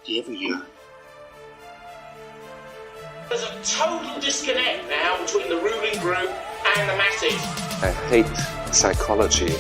Do you ever yearn? There's a total disconnect now between the ruling group and the masses. I hate psychology.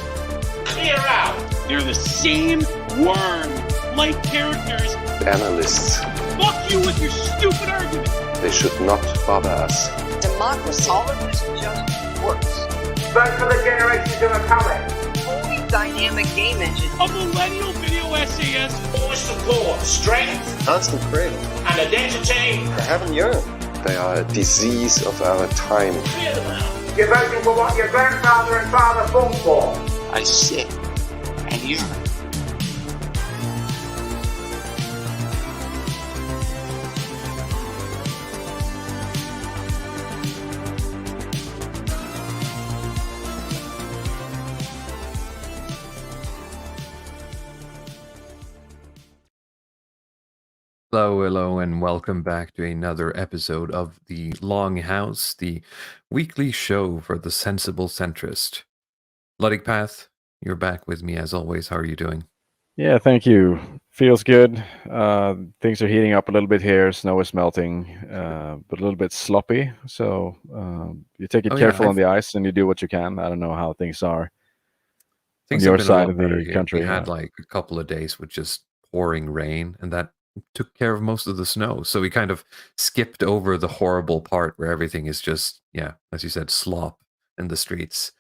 Clear out. They're the same worm-like characters. Analysts. Fuck you with your stupid argument. They should not bother us. Democracy. All of this just works. Vote for the generations that are coming. Fully dynamic game engine. A millennial video essayist. Always support strength, Constant craving. and identity. I haven't yearned. They are a disease of our time. Clear them out. You're voting for what your grandfather and father fought for. I sit and yearn. Hello, and welcome back to another episode of the Longhouse, the weekly show for the sensible centrist. Ludwig Path, you're back with me as always. How are you doing? Yeah, thank you. Feels good. Things are heating up a little bit here. Snow is melting, but a little bit sloppy. So you take it careful on the ice and you do what you can. I don't know how things are on your side of the country. We had like a couple of days with just pouring rain, and that took care of most of the snow. So we kind of skipped over the horrible part where everything is just, as you said, slop in the streets,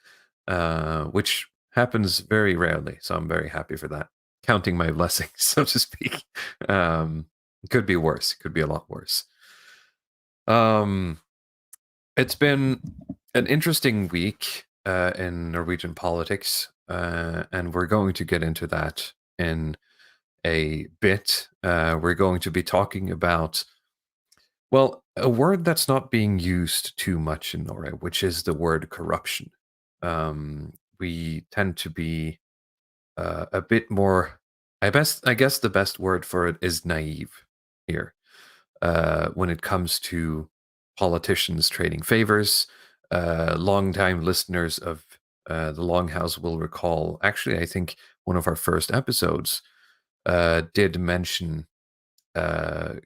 which happens very rarely. So I'm very happy for that. Counting my blessings, so to speak. It could be worse. It could be a lot worse. It's been an interesting week in Norwegian politics, and we're going to get into that in a bit. We're going to be talking about, well, a word that's not being used too much in Norway, which is the word corruption. We tend to be a bit more, I guess the best word for it is naive here when it comes to politicians trading favors. Longtime listeners of the Longhouse will recall, actually, I think one of our first episodes did mention, a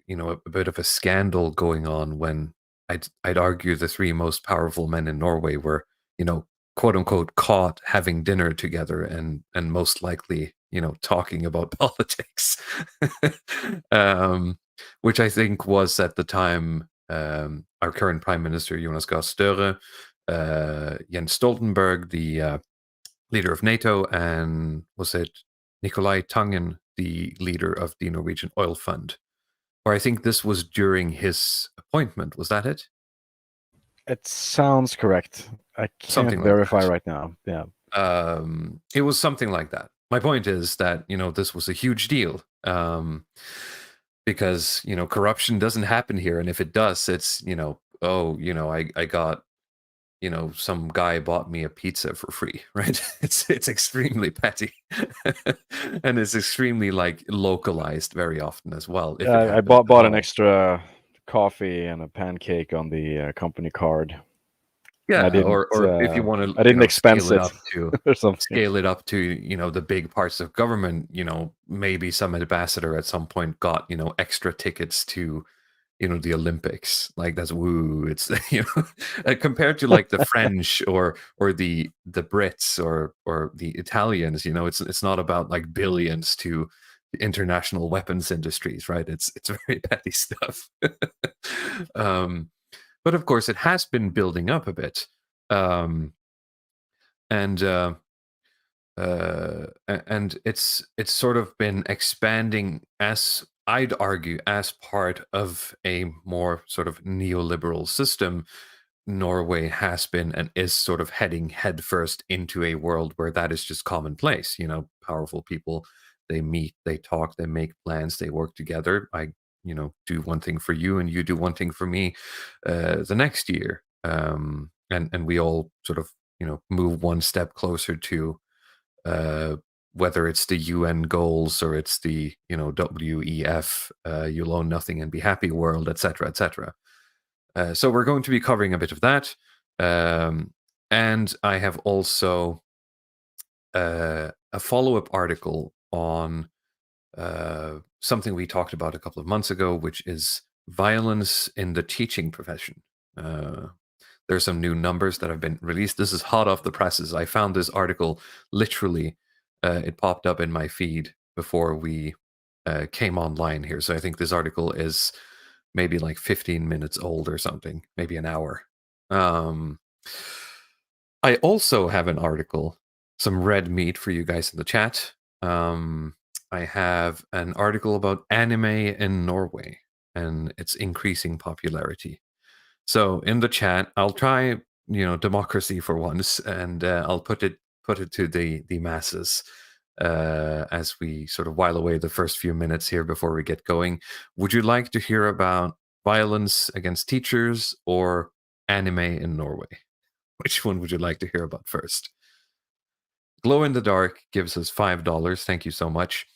bit of a scandal going on when I'd argue the three most powerful men in Norway were, quote unquote, caught having dinner together and most likely, talking about politics, which I think was at the time our current Prime Minister Jonas Gahr Støre, Jens Stoltenberg, the leader of NATO, and was it Nicolai Tangen, the leader of the Norwegian Oil Fund? Or I think this was during his appointment. Was that it? It sounds correct. I can't verify right now. Yeah. It was something like that. My point is that, this was a huge deal because, corruption doesn't happen here. And if it does, it's, I got, some guy bought me a pizza for free, right? It's extremely petty and it's extremely localized very often as well. I bought an extra coffee and a pancake on the company card. Yeah, or if you want to, I didn't expense it or something. Scale it up to the big parts of government. Maybe some ambassador at some point got extra tickets to the Olympics. That's woo. It's compared to the French or the Brits or the Italians. It's not about billions to the international weapons industries, right? It's very petty stuff. But of course, it has been building up a bit, and it's sort of been expanding, as I'd argue, as part of a more sort of neoliberal system. Norway has been and is sort of heading headfirst into a world where that is just commonplace. Powerful people, they meet, they talk, they make plans, they work together. I do one thing for you and you do one thing for me the next year. And we all sort of, move one step closer to whether it's the UN goals or it's the, WEF, you'll own nothing and be happy world, etc., etc. So we're going to be covering a bit of that. And I have also a follow-up article on something we talked about a couple of months ago, which is violence in the teaching profession. There's some new numbers that have been released. This is hot off the presses. I found this article literally, it popped up in my feed before we came online here. So I think this article is maybe like 15 minutes old or something, maybe an hour. I also have an article, some red meat for you guys in the chat. I have an article about anime in Norway and its increasing popularity. So in the chat, I'll try, democracy for once, and I'll put it to the masses as we sort of while away the first few minutes here before we get going. Would you like to hear about violence against teachers or anime in Norway? Which one would you like to hear about first? Glow in the Dark gives us $5. Thank you so much.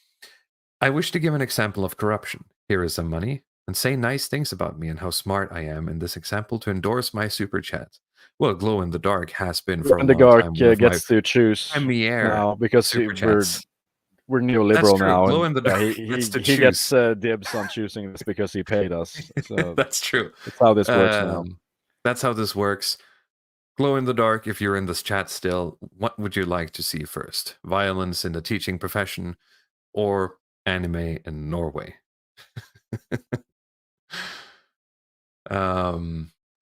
I wish to give an example of corruption. Here is some money, and say nice things about me and how smart I am in this example to endorse my super chat. Well, Glow in the Dark has been for a long time. Gets to choose now because we're neoliberal now. Glow in the Dark he gets dibs on choosing this because he paid us. So that's true. That's how this works now. That's how this works. Glow in the Dark, if you're in this chat still, what would you like to see first? Violence in the teaching profession or anime in Norway?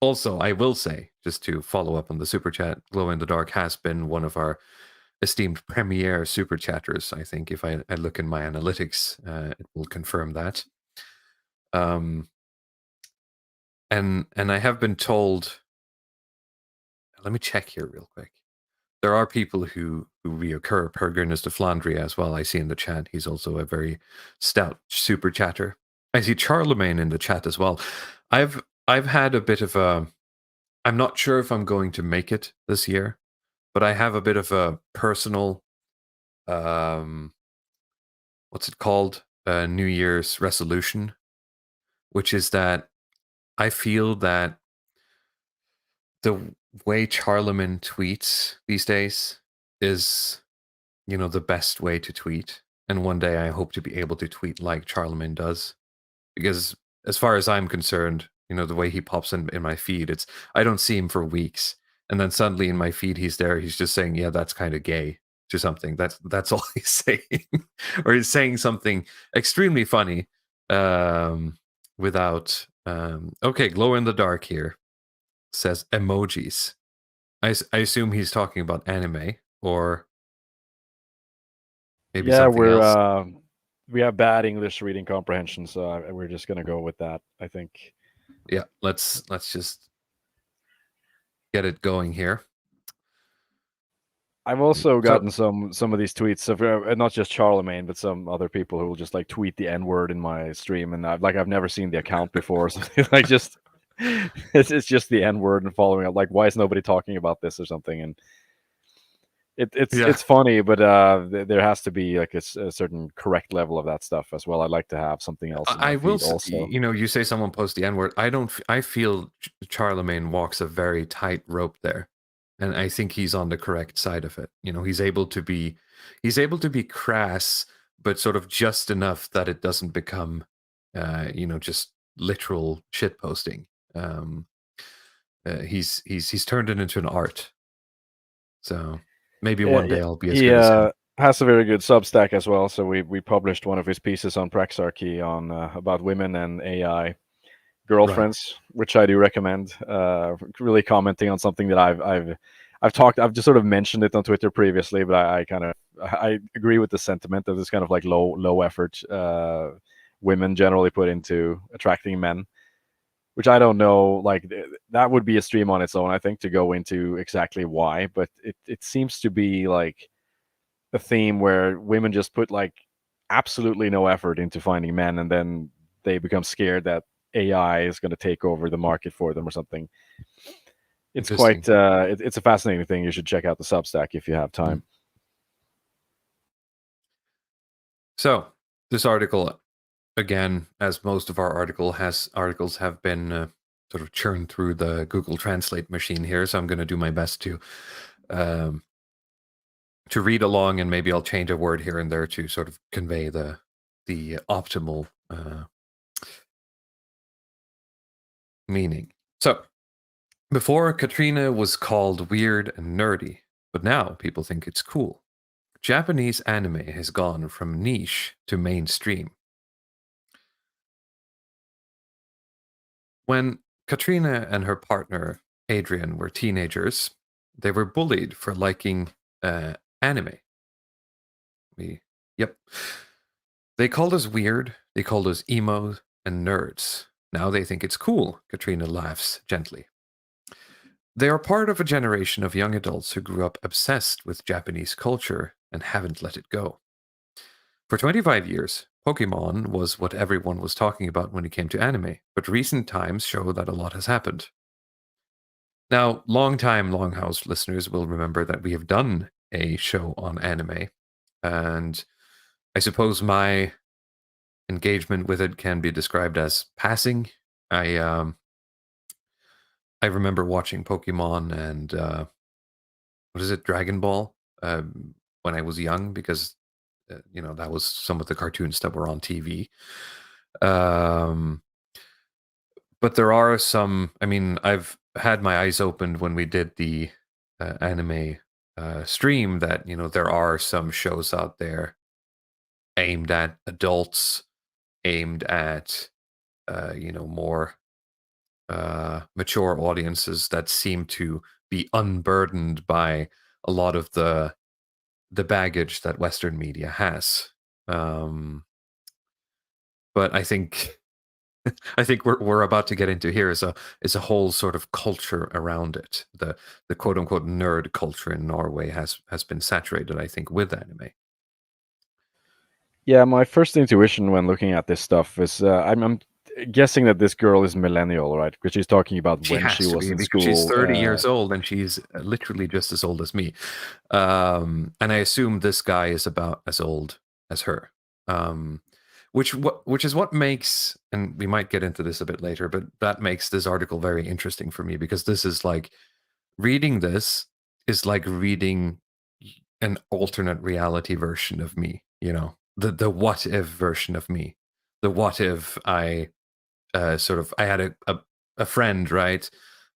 Also, I will say, just to follow up on the super chat, Glow in the Dark has been one of our esteemed premier super chatters. I think if I look in my analytics, it will confirm that. And I have been told, let me check here real quick. There are people who reoccur. Per Goodness de Flandria as well. I see in the chat. He's also a very stout super chatter. I see Charlemagne in the chat as well. I've had a bit of a, I'm not sure if I'm going to make it this year, but I have a bit of a personal, what's it called? New Year's resolution, which is that I feel that the way Charlemagne tweets these days is, the best way to tweet. And one day I hope to be able to tweet like Charlemagne does. Because as far as I'm concerned, the way he pops in my feed, I don't see him for weeks. And then suddenly in my feed, he's there. He's just saying, yeah, that's kind of gay to something. That's all he's saying. Or he's saying something extremely funny without... okay, Glow in the Dark here says emojis. I assume he's talking about anime or maybe something else. We have bad English reading comprehension, so we're just going to go with that, I think. Yeah, let's just get it going here. I've also gotten some of these tweets of not just Charlemagne, but some other people who will just like tweet the N-word in my stream, and I've never seen the account before. So like just it's just the N-word and following up. Like, why is nobody talking about this or something? And it's funny, but there has to be like a certain correct level of that stuff as well. I'd like to have something else. I will also. You say someone posts the N-word. I feel Charlemagne walks a very tight rope there, and I think he's on the correct side of it. He's able to be crass, but sort of just enough that it doesn't become, just literal shit posting. He's turned it into an art. So. Maybe one day I'll be as good as him. He has a very good Substack as well. So we published one of his pieces on Praxarchy on about women and AI girlfriends, which I do recommend. Really commenting on something that I've just sort of mentioned it on Twitter previously, but I agree with the sentiment that it's kind of like low effort women generally put into attracting men. Which I don't know, like that would be a stream on its own, I think, to go into exactly why. But it seems to be like a theme where women just put like absolutely no effort into finding men, and then they become scared that AI is going to take over the market for them or something. It's quite, it's a fascinating thing. You should check out the Substack if you have time. So this article, again, as most of our articles have been sort of churned through the Google Translate machine here, so I'm going to do my best to read along, and maybe I'll change a word here and there to sort of convey the the optimal meaning. So, before, Katrina was called weird and nerdy, but now people think it's cool. Japanese anime has gone from niche to mainstream. When Katrina and her partner, Adrian, were teenagers, they were bullied for liking anime. Yep. They called us weird, they called us emo and nerds. Now they think it's cool, Katrina laughs gently. They are part of a generation of young adults who grew up obsessed with Japanese culture and haven't let it go. For 25 years, Pokemon was what everyone was talking about when it came to anime, but recent times show that a lot has happened. Now, long-time Longhouse listeners will remember that we have done a show on anime, and I suppose my engagement with it can be described as passing. I remember watching Pokemon and what is it, Dragon Ball, when I was young, because that was some of the cartoons that were on TV. But there are some. I mean, I've had my eyes opened when we did the anime stream that there are some shows out there aimed at adults, aimed at more mature audiences that seem to be unburdened by a lot of the baggage that Western media has. But I think we're about to get into here is a whole sort of culture around it. The quote unquote nerd culture in Norway has been saturated, I think, with anime. Yeah, my first intuition when looking at this stuff is I'm guessing that this girl is millennial, right? Because she's talking about when she was in school. She's 30 years old, and she's literally just as old as me. And I assume this guy is about as old as her. Which is what makes, and we might get into this a bit later, but that makes this article very interesting for me, because this is like, reading this is like reading an alternate reality version of me, the what if version of me. The what if I I had a friend, right?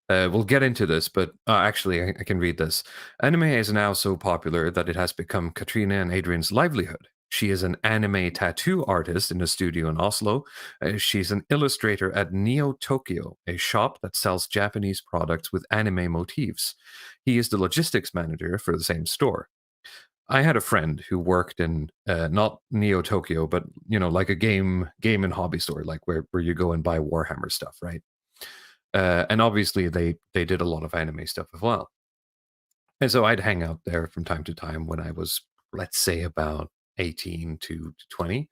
We'll get into this, but actually I can read this. Anime is now so popular that it has become Katrina and Adrian's livelihood. She is an anime tattoo artist in a studio in Oslo. She's an illustrator at Neo Tokyo, a shop that sells Japanese products with anime motifs. He is the logistics manager for the same store. I had a friend who worked in not Neo Tokyo, but like a game and hobby store, like where you go and buy Warhammer stuff, right? And obviously they did a lot of anime stuff as well. And so I'd hang out there from time to time when I was, let's say, about 18 to 20.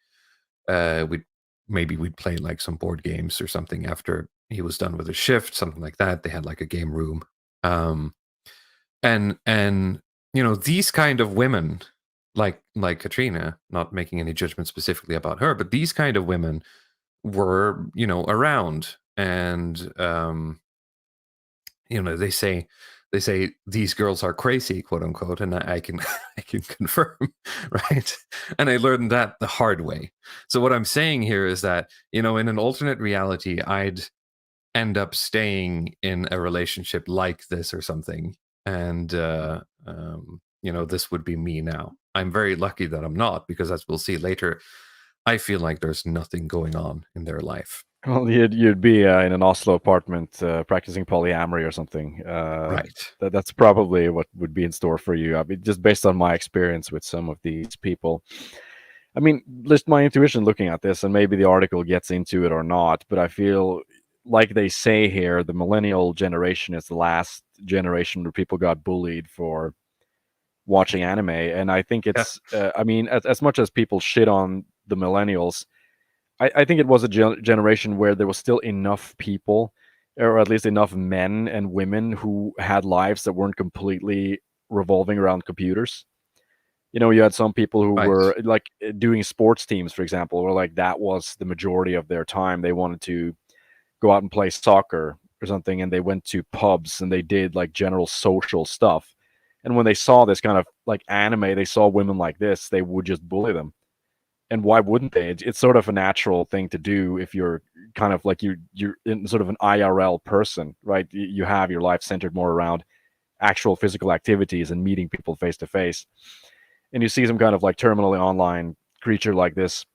We'd play like some board games or something after he was done with his shift, something like that. They had like a game room. And these kind of women, like Katrina, not making any judgment specifically about her, but these kind of women were, around. And, they say these girls are crazy, quote unquote, and I can confirm, right? And I learned that the hard way. So what I'm saying here is that, in an alternate reality, I'd end up staying in a relationship like this or something. And, this would be me now. I'm very lucky that I'm not, because as we'll see later, I feel like there's nothing going on in their life. Well, you'd be in an Oslo apartment practicing polyamory or something. Right. That's probably what would be in store for you. I mean, just based on my experience with some of these people. I mean, just my intuition looking at this, and maybe the article gets into it or not, but I feel like they say here, the millennial generation is the last generation where people got bullied for watching anime. And I think it's, I mean, as much as people shit on the millennials, I think it was a generation where there was still enough people, or at least enough men and women, who had lives that weren't completely revolving around computers. You had some people who were like doing sports teams, for example, or like that was the majority of their time. They wanted to go out and play soccer or something, and they went to pubs and they did like general social stuff. And when they saw this kind of like anime, they saw women like this, they would just bully them. and why wouldn't they? It's sort of a natural thing to do if you're kind of like you're in sort of an IRL person, right? You have your life centered more around actual physical activities and meeting people face to face, and you see some kind of like terminally online creature like this,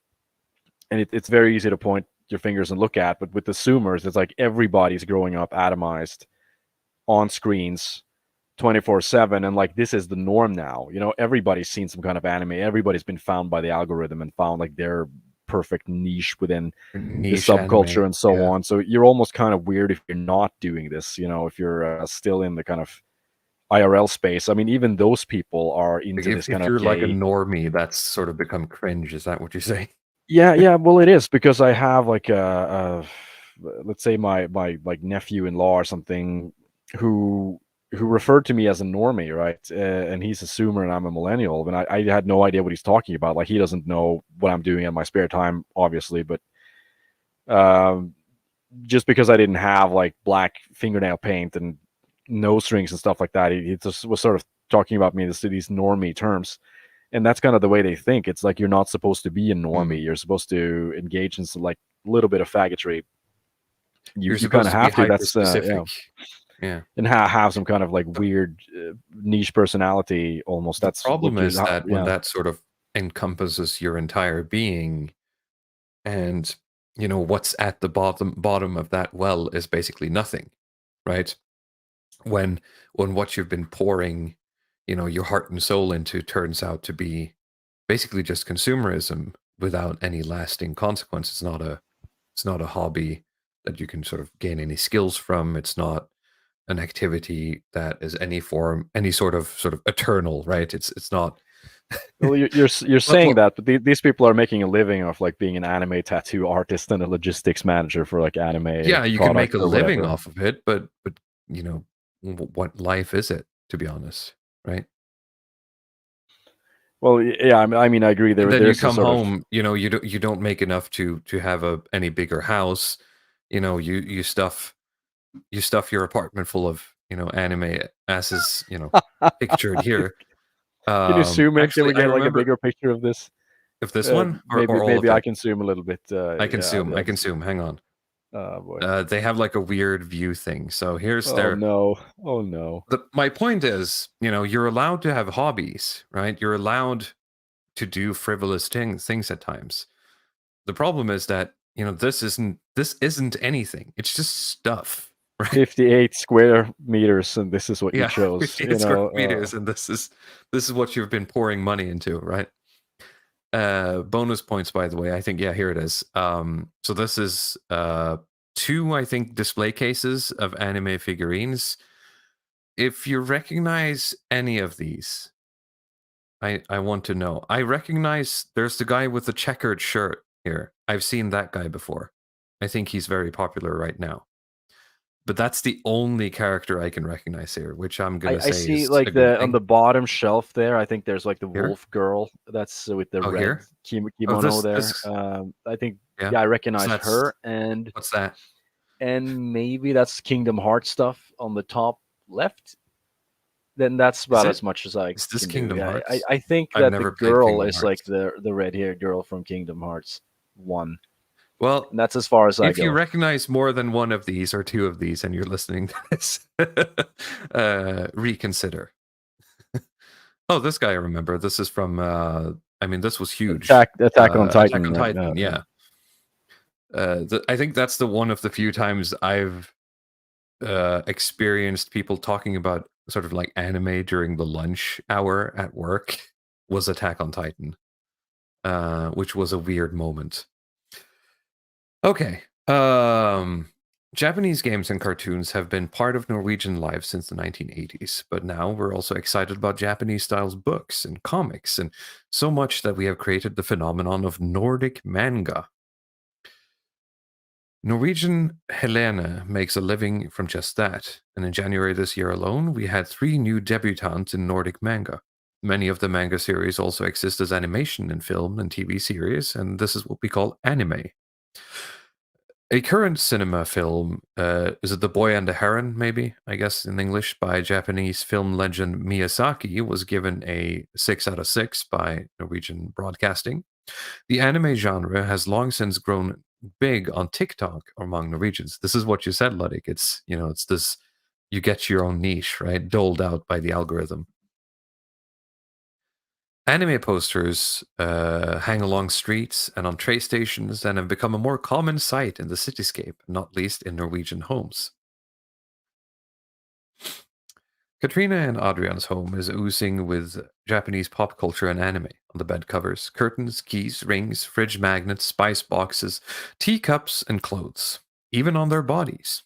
and it's very easy to point your fingers and look at. But with the Zoomers, it's like everybody's growing up atomized on screens 24/7, and like this is the norm now. Everybody's seen some kind of anime. Everybody's been found by the algorithm and found like their perfect niche within the subculture anime, and so on. So you're almost kind of weird if you're not doing this. If you're still in the kind of IRL space. I mean, even those people are into this kind if of you're like a gay. normie, that's sort of become cringe. Is that what you say? Yeah. Well, it is, because I have like let's say my like nephew-in-law or something who referred to me as a normie, right? And he's a Zoomer and I'm a millennial, and I had no idea what he's talking about. Like, he doesn't know what I'm doing in my spare time, obviously, but just because I didn't have like black fingernail paint and nose rings and stuff like that, he just was sort of talking about me in these normie terms. And that's kind of the way they think. It's like you're not supposed to be a normie. You're supposed to engage in some like little bit of faggotry. You kind of have to. That's specific. Yeah. And have some kind of like weird niche personality almost. The That's problem what is that when that sort of encompasses your entire being, and what's at the bottom of that well is basically nothing, right? When what you've been pouring your heart and soul into turns out to be basically just consumerism without any lasting consequence. It's not a hobby that you can sort of gain any skills from. It's not an activity that is any sort of eternal, right? It's not. Well, you're saying that, but these people are making a living off like being an anime tattoo artist and a logistics manager for like anime. Yeah, you can make a living whatever. off of it, but what life is it, to be honest, right? Well, yeah, I mean, I agree. Then you come home, you don't make enough to have any bigger house. You stuff your apartment full of anime asses, pictured here. Can you zoom in? Can we get like a bigger picture of this? If this one, maybe I can zoom a little bit. I can zoom. I can zoom. Hang on. Oh boy. They have like a weird view thing. So here's Oh no. My point is, you're allowed to have hobbies, right? You're allowed to do frivolous things at times. The problem is that this isn't anything. It's just stuff. Right? 58 square meters, and this is what you chose. 58 square meters, and this is what you've been pouring money into, right? Bonus points, by the way. I think here it is. So this is 2, I think, display cases of anime figurines. If you recognize any of these, I want to know. I recognize there's the guy with the checkered shirt here. I've seen that guy before. I think he's very popular right now. But that's the only character I can recognize here, which I'm gonna say. I see is like on the bottom shelf there. I think there's like the wolf girl. That's with the red kimono there. I think I recognize her. And what's that? And maybe that's Kingdom Hearts stuff on the top left. Then that's about as much as I. Is this Kingdom Hearts? I think that the girl is like the red-haired girl from Kingdom Hearts 1. Well, and that's as far as I go. If you recognize more than one of these or 2 of these and you're listening to this, reconsider. Oh, this guy I remember. This is from, this was huge. Attack on Titan. Attack on Titan, yeah. I think that's the one of the few times I've experienced people talking about sort of like anime during the lunch hour at work was Attack on Titan, which was a weird moment. Okay. Japanese games and cartoons have been part of Norwegian life since the 1980s, but now we're also excited about Japanese-style books and comics, and so much that we have created the phenomenon of Nordic manga. Norwegian Helene makes a living from just that, and in January this year alone, we had 3 new debutantes in Nordic manga. Many of the manga series also exist as animation in film and TV series, and this is what we call anime. A current cinema film, is it The Boy and the Heron, maybe, I guess in English, by Japanese film legend Miyazaki, was given a 6 out of 6 by Norwegian Broadcasting. The anime genre has long since grown big on TikTok among Norwegians. This is what you said, Ludwig. It's this, you get your own niche, right? Doled out by the algorithm. Anime posters hang along streets and on train stations and have become a more common sight in the cityscape, not least in Norwegian homes. Katrina and Adrian's home is oozing with Japanese pop culture and anime on the bed covers, curtains, keys, rings, fridge magnets, spice boxes, teacups, and clothes, even on their bodies.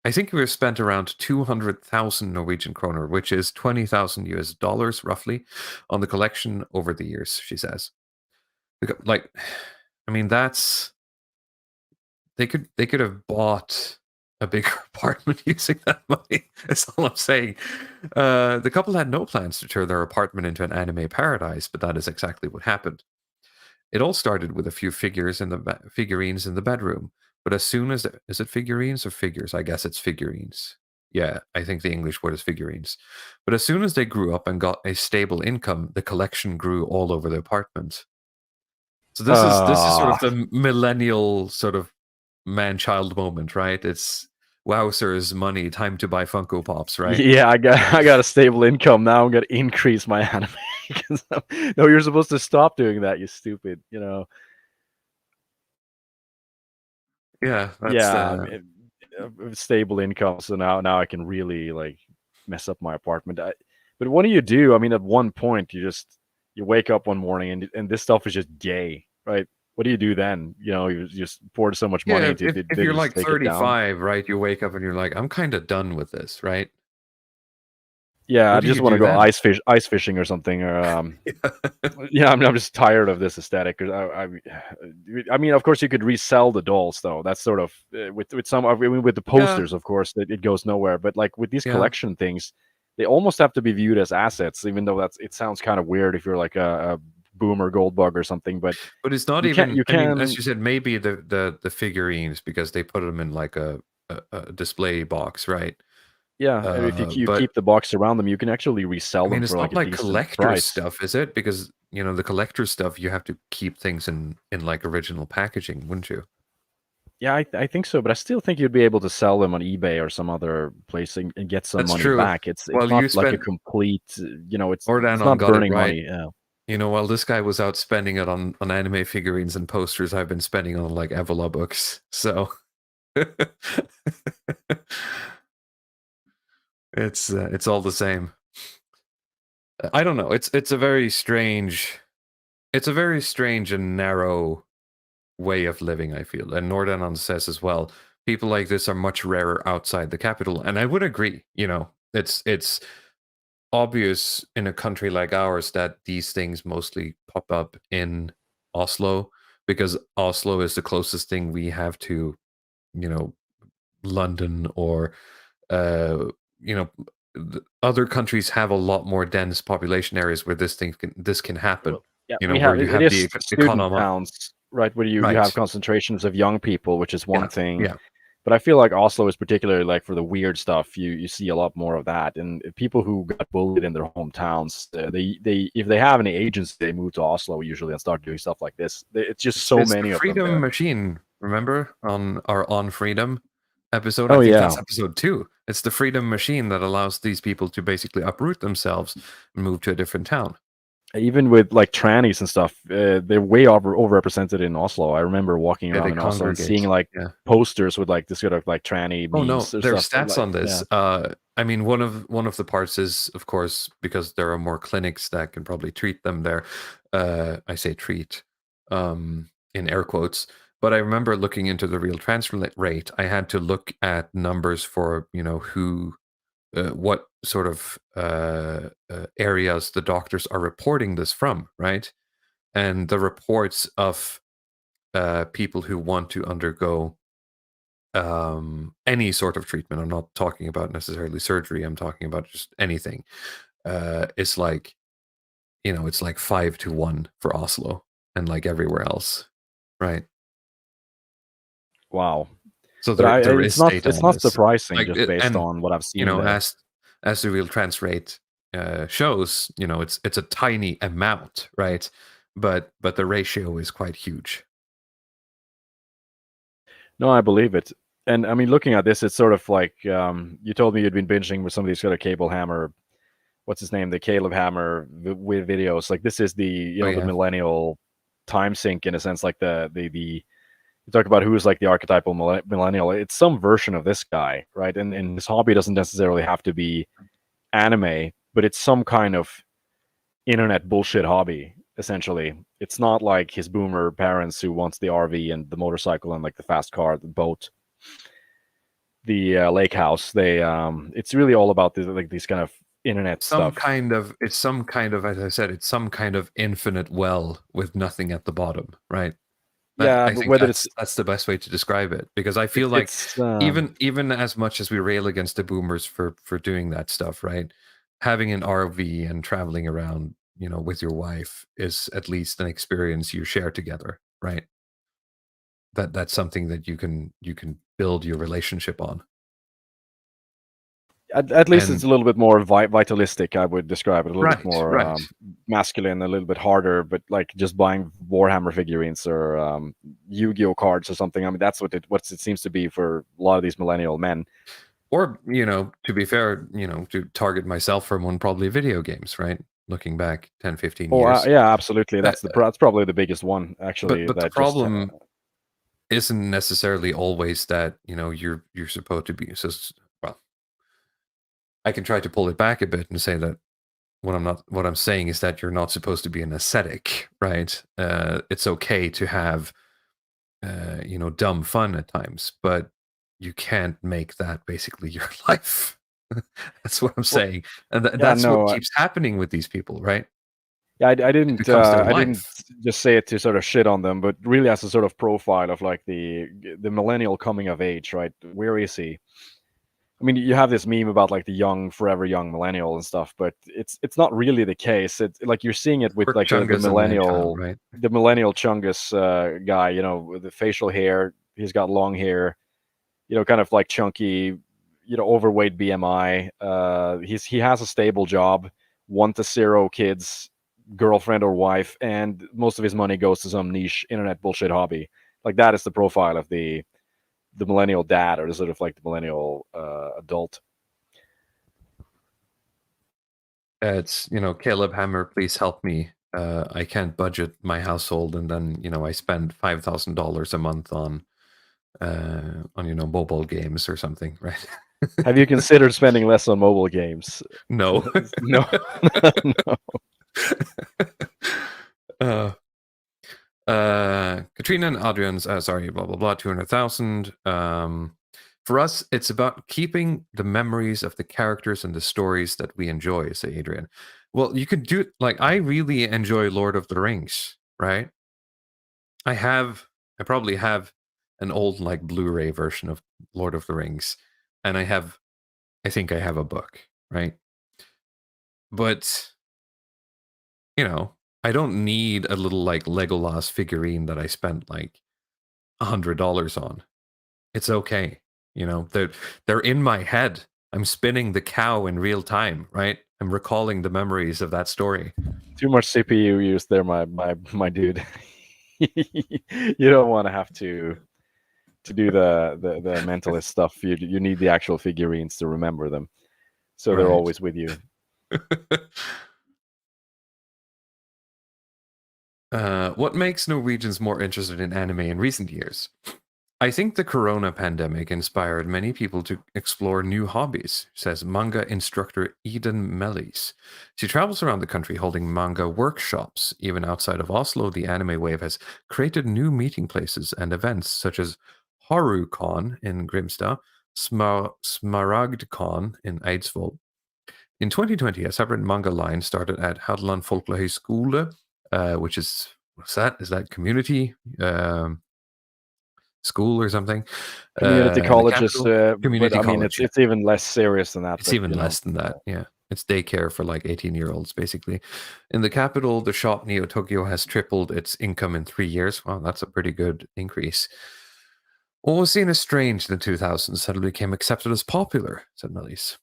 I think we've spent around 200,000 Norwegian kroner, which is 20,000 US dollars roughly, on the collection over the years, she says. Like, I mean, that's, they could have bought a bigger apartment using that money. That's all I'm saying. The couple had no plans to turn their apartment into an anime paradise, but that is exactly what happened. It all started with a few figurines in the bedroom, but as soon as is it figurines or figures? I guess it's figurines. Yeah, I think the English word is figurines. But as soon as they grew up and got a stable income, the collection grew all over the apartment. So this is sort of the millennial sort of man-child moment, right? It's wowzers, money, time to buy Funko Pops, right? Yeah, I got a stable income now. I'm gonna increase my anime. No, you're supposed to stop doing that. You stupid. Yeah, that's, Yeah, stable income. So now I can really like mess up my apartment. But what do? I mean, at one point you wake up one morning and this stuff is just gay, right? What do you do then? You just poured so much money into it. If you're like 35, right, you wake up and you're like, I'm kind of done with this, right? Yeah, What I do just you want to do go then? ice fishing or something, or yeah, I'm just tired of this aesthetic. 'Cause I mean, of course, you could resell the dolls, though. That's sort of with some. I mean, with the posters, of course, it goes nowhere. But like with these Yeah. collection things, they almost have to be viewed as assets, even though it sounds kind of weird if you're like a boomer gold bug or something. But it's not you even. can, I mean, as you said, maybe the figurines, because they put them in like a display box, right? yeah. And if you but keep the box around them, you can actually resell I mean, them it's for like not a like decent collector price. stuff, is it? Because the collector stuff, you have to keep things in like original packaging, wouldn't you? Yeah, I think so, but I still think you'd be able to sell them on eBay or some other place and get some That's money true. back. It's Well, not you like a spent complete, it's Ordanon not got it burning right. money. Yeah. While this guy was out spending it on anime figurines and posters, I've been spending on like Evola books. So it's all the same. I don't know. It's a very strange and narrow way of living, I feel. And Nordanon says as well, people like this are much rarer outside the capital. And I would agree, it's obvious in a country like ours that these things mostly pop up in Oslo, because Oslo is the closest thing we have to, London, or other countries have a lot more dense population areas where this can happen. Well, yeah, Where you have it the is student economy. towns, right? Where you Right. have concentrations of young people, which is one thing. Yeah. But I feel like Oslo is particularly like for the weird stuff. You see a lot more of that, and people who got bullied in their hometowns, they if they have any agency, they move to Oslo usually and start doing stuff like this. It's just so It's many the of them. Freedom Machine. Remember on our On Freedom episode? Oh, I think yeah. that's episode 2. It's the Freedom Machine that allows these people to basically uproot themselves and move to a different town. Even with like trannies and stuff, they're way overrepresented in Oslo. I remember walking around in Oslo and seeing like posters with like this sort of like tranny memes. Oh no, there are stuff stats like, on this. Yeah. I mean, one of the parts is, of course, because there are more clinics that can probably treat them there. I say treat in air quotes, but I remember looking into the real transfer rate. I had to look at numbers for who. What sort of areas the doctors are reporting this from, right? And the reports of people who want to undergo any sort of treatment, I'm not talking about necessarily surgery, I'm talking about just anything, it's like, it's like 5 to 1 for Oslo and like everywhere else, right? Wow. So there is data on it's not this. surprising, Like, just based on what I've seen. As the real trans rate shows, it's a tiny amount, right? but the ratio is quite huge. No, I believe it. And I mean, looking at this, it's sort of like you told me you'd been binging with some of these sort of Cable Hammer, what's his name, the Caleb Hammer with videos. Like this is the the millennial time sink in a sense. Like the you talk about who's like the archetypal millennial. It's some version of this guy, right? And his hobby doesn't necessarily have to be anime, but it's some kind of internet bullshit hobby. Essentially, it's not like his boomer parents who wants the RV and the motorcycle and like the fast car, the boat, the lake house. They it's really all about these kind of internet stuff. It's some kind of, as I said, it's some kind of infinite well with nothing at the bottom, right? I think that's the best way to describe it, because I feel like even as much as we rail against the boomers for doing that stuff, right? Having an RV and traveling around, with your wife is at least an experience you share together, right? That's something that you can build your relationship on. At least it's a little bit more vitalistic, I would describe it. A little bit more masculine, a little bit harder, but like just buying Warhammer figurines or Yu-Gi-Oh cards or something. I mean, that's what it seems to be for a lot of these millennial men. Or, to be fair, to target myself from one, probably video games, right? Looking back 10, 15 years. Yeah, absolutely. That's probably the biggest one, actually. But the problem isn't necessarily always that, you're supposed to be. Well, I can try to pull it back a bit and say that what I'm saying is that you're not supposed to be an ascetic, right? It's okay to have, dumb fun at times, but you can't make that basically your life. That's what I'm saying, and that's what keeps happening with these people, right? Yeah, I didn't just say it to sort of shit on them, but really as a sort of profile of like the millennial coming of age, right? Where is he? I mean, you have this meme about like the forever young millennial and stuff, but it's not really the case. It's like you're seeing it with like the millennial, right? The millennial Chungus guy, with the facial hair. He's got long hair, kind of like chunky, overweight BMI. He has a stable job, 1 to 0 kids, girlfriend or wife, and most of his money goes to some niche internet bullshit hobby. Like that is the profile of the millennial dad, or the sort of like the millennial adult. It's Caleb Hammer, please help me. I can't budget my household, and then I spend $5,000 a month on mobile games or something, right? Have you considered spending less on mobile games? No. No. No. Katrina and Adrian's blah blah blah 200,000. For us, it's about keeping the memories of the characters and the stories that we enjoy, say Adrian. Well, you could do like I really enjoy Lord of the Rings, right? I probably have an old like Blu-ray version of Lord of the Rings, and I think I have a book, right? But I don't need a little like Legolas figurine that I spent like $100 on. It's okay. They're in my head. I'm spinning the cow in real time, right? I'm recalling the memories of that story. Too much CPU use there, my dude. You don't want to have to do the mentalist stuff. You need the actual figurines to remember them, so they're always with you. What makes Norwegians more interested in anime in recent years? I think the corona pandemic inspired many people to explore new hobbies, says manga instructor Eden Mellis. She travels around the country holding manga workshops. Even outside of Oslo, the anime wave has created new meeting places and events such as HaruCon in Grimstad, SmaragdCon in Eidsvoll. In 2020, a separate manga line started at Hadeland Folkehøyskole, which is, what's that? Is that community school or something? Community colleges. Community college. I mean, it's even less serious than that. It's even less than that, yeah. It's daycare for like 18-year-olds, basically. In the capital, the shop Neo Tokyo has tripled its income in 3 years. Wow, that's a pretty good increase. What was seen as strange in the 2000s suddenly became accepted as popular, said Mellis.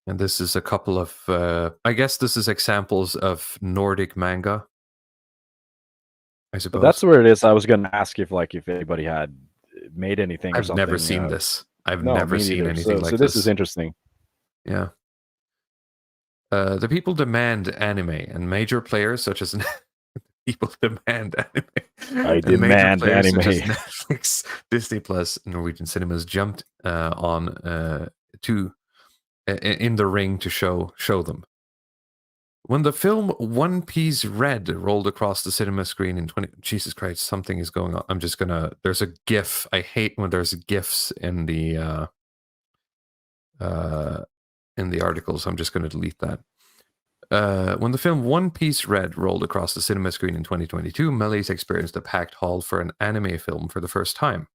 And this is a couple of, I guess this is examples of Nordic manga. I But suppose. that's where it is. I was going to ask if anybody had made anything or I've something. never seen this. I've No, never me seen neither. anything So like this is interesting. Yeah. The people demand anime, and major players such as people demand anime. I And major demand players such as anime. Netflix, Disney Plus, Norwegian cinemas jumped on in the ring to show them. When the film One Piece Red rolled across the cinema screen in Jesus Christ, something is going on. I'm just gonna. There's a GIF. I hate when there's GIFs in the articles. I'm just gonna delete that. When the film One Piece Red rolled across the cinema screen in 2022, Mellies experienced a packed hall for an anime film for the first time.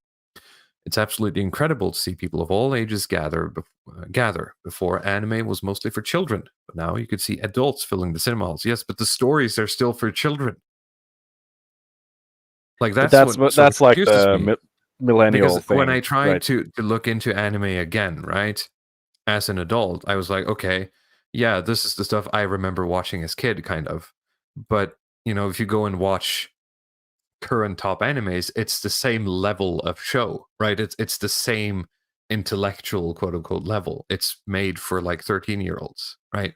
It's absolutely incredible to see people of all ages gather. Before, anime was mostly for children, but now you could see adults filling the cinema halls. Yes, but the stories are still for children. Like But that's what sort of like confuses the me. millennial Because thing. when I tried right? to look into anime again, right, as an adult, I was like, okay, yeah, this is the stuff I remember watching as kid, kind of. But if you go and watch current top animes, it's the same level of show, right? It's the same intellectual quote unquote level. It's made for like 13-year-olds, right?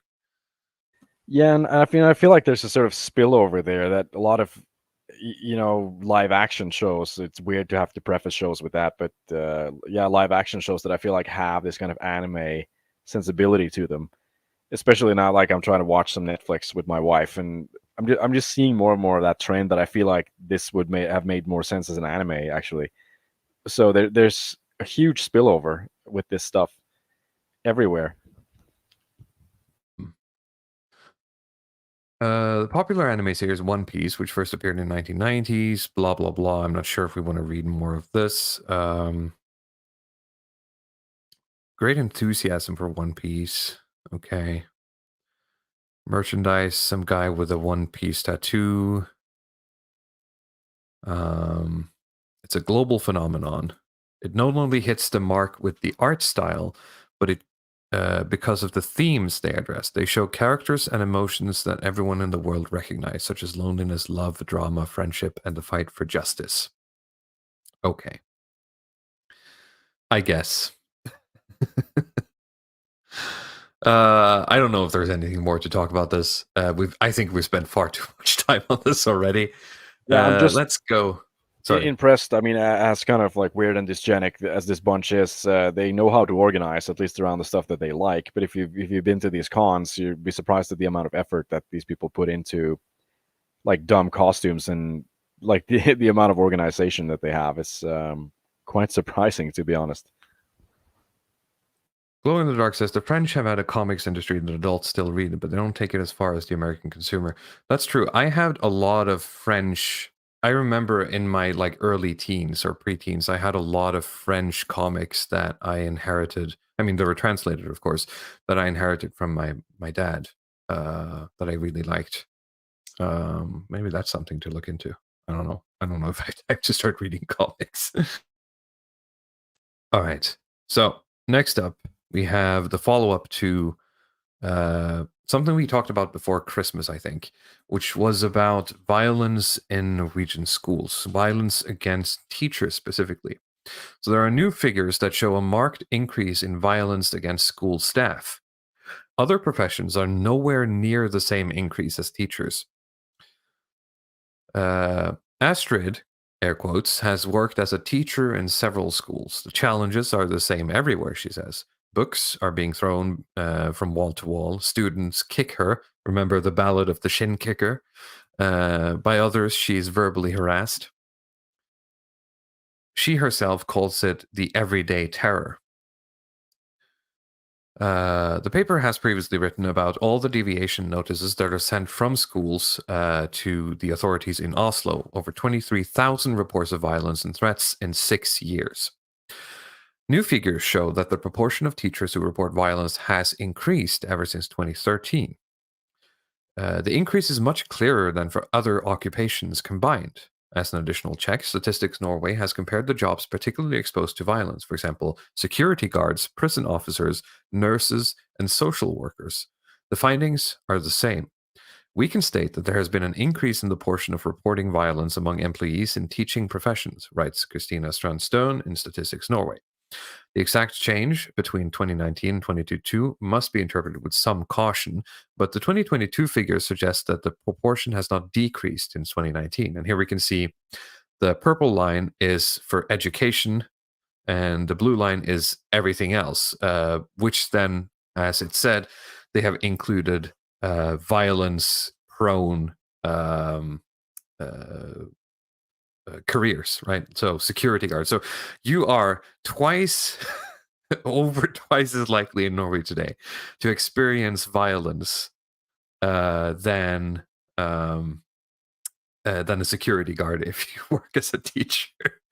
Yeah, and I feel like there's a sort of spillover there that a lot of live action shows. It's weird to have to preface shows with that, but live action shows that I feel like have this kind of anime sensibility to them. Especially now, like I'm trying to watch some Netflix with my wife, and I'm just seeing more and more of that trend that I feel like this would have made more sense as an anime actually. So there's a huge spillover with this stuff everywhere. The popular anime series One Piece, which first appeared in the 1990s, blah blah blah. I'm not sure if we want to read more of this. Great enthusiasm for One Piece. Okay. Merchandise, some guy with a One Piece tattoo. It's a global phenomenon. It not only hits the mark with the art style, but it because of the themes they address. They show characters and emotions that everyone in the world recognize, such as loneliness, love, drama, friendship, and the fight for justice. Okay. I guess. I don't know if there's anything more to talk about this. I think we've spent far too much time on this already. Yeah, I'm just let's go. Sorry. impressed. I mean, as kind of like weird and dysgenic as this bunch is, they know how to organize, at least around the stuff that they like. But if you've been to these cons, you'd be surprised at the amount of effort that these people put into like dumb costumes, and like the amount of organization that they have is quite surprising, to be honest. Glow in the Dark says the French have had a comics industry that adults still read, but they don't take it as far as the American consumer. That's true. I had a lot of French. I remember in my like early teens or preteens, I had a lot of French comics that I inherited. I mean, they were translated, of course, that I inherited from my dad that I really liked. Maybe that's something to look into. I don't know. I don't know if I have to start reading comics. All right. So next up, we have the follow-up to something we talked about before Christmas, I think, which was about violence in Norwegian schools, violence against teachers specifically. So there are new figures that show a marked increase in violence against school staff. Other professions are nowhere near the same increase as teachers. Astrid, air quotes, has worked as a teacher in several schools. The challenges are the same everywhere, she says. Books are being thrown from wall to wall. Students kick her. Remember the ballad of the shin kicker? By others, she's verbally harassed. She herself calls it the everyday terror. The paper has previously written about all the deviation notices that are sent from schools to the authorities in Oslo. Over 23,000 reports of violence and threats in 6 years. New figures show that the proportion of teachers who report violence has increased ever since 2013. The increase is much clearer than for other occupations combined. As an additional check, Statistics Norway has compared the jobs particularly exposed to violence, for example, security guards, prison officers, nurses, and social workers. The findings are the same. we can state that there has been an increase in the portion of reporting violence among employees in teaching professions, writes Christina Strand-Stone in Statistics Norway. The exact change between 2019 and 2022 must be interpreted with some caution, but the 2022 figures suggest that the proportion has not decreased since 2019. And here we can see the purple line is for education, and the blue line is everything else, which then, as it said, they have included violence-prone careers, right? So security guards. So you are over twice as likely in Norway today to experience violence than a security guard if you work as a teacher,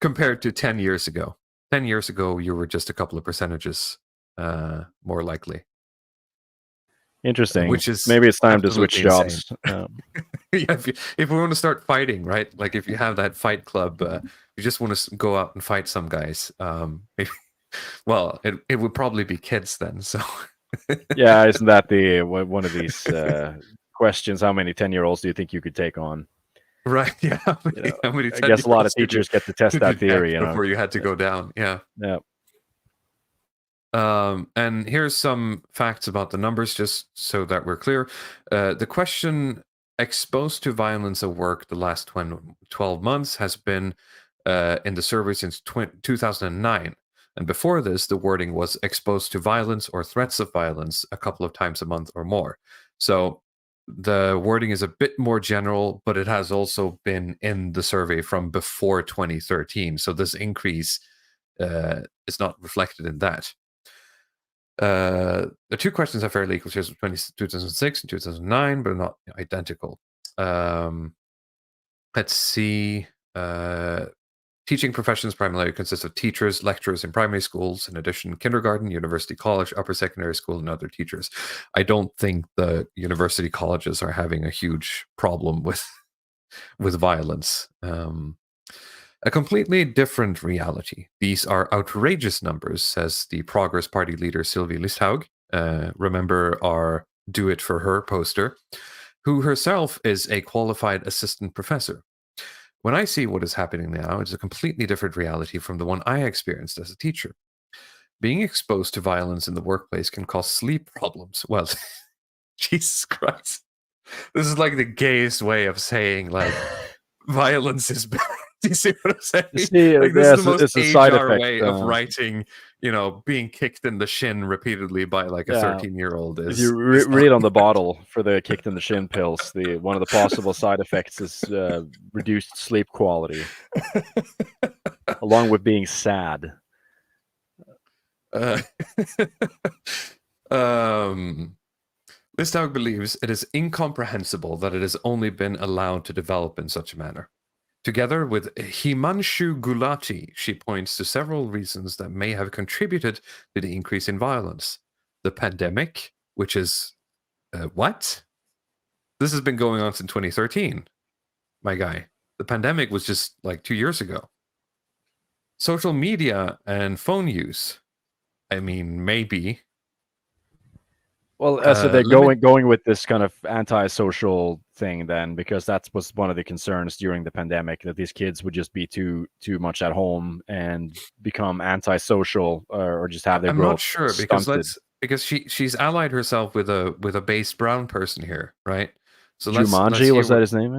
compared to 10 years ago. 10 years ago, you were just a couple of percentages more likely. Interesting. Which is maybe it's time to switch jobs. Yeah, if we want to start fighting, right? Like if you have that fight club, you just want to go out and fight some guys. Maybe, well, it would probably be kids then. So yeah, isn't that one of these questions? How many 10-year-olds do you think you could take on? Right. Yeah. How many I guess a lot of teachers get to test that theory before you had to go down. Yeah. Yeah. And here's some facts about the numbers, just so that we're clear. The question exposed to violence at work the last 12 months has been in the survey since 2009. And before this, the wording was exposed to violence or threats of violence a couple of times a month or more. So the wording is a bit more general, but it has also been in the survey from before 2013. So this increase is not reflected in that. The two questions are fairly equal, 2006 and 2009, but not identical. Let's see. Teaching professions primarily consist of teachers, lecturers in primary schools, in addition, kindergarten, university, college, upper secondary school, and other teachers. I don't think the university colleges are having a huge problem with violence. A completely different reality. These are outrageous numbers, says the Progress Party leader Sylvia Log. Remember our Do It For Her poster, who herself is a qualified assistant professor. When I see what is happening now, it's a completely different reality from the one I experienced as a teacher. Being exposed to violence in the workplace can cause sleep problems. Well, Jesus Christ. This is like the gayest way of saying, like, violence is bad. Do you see what I'm saying? Like, this is the most HR way of writing, being kicked in the shin repeatedly by like a 13-year-old. If you read on the bottle for the kicked in the shin pills, one of the possible side effects is reduced sleep quality, along with being sad. Listhaug believes it is incomprehensible that it has only been allowed to develop in such a manner. Together with Himanshu Gulati, she points to several reasons that may have contributed to the increase in violence. The pandemic, which is... what? This has been going on since 2013, my guy. The pandemic was just like 2 years ago. Social media and phone use. I mean, maybe... Well, so they're going with this kind of antisocial thing then, because that was one of the concerns during the pandemic, that these kids would just be too much at home and become antisocial, or just have their growth. I'm not sure because she's allied herself with a based brown person here, right? So Jumanji, was that his name?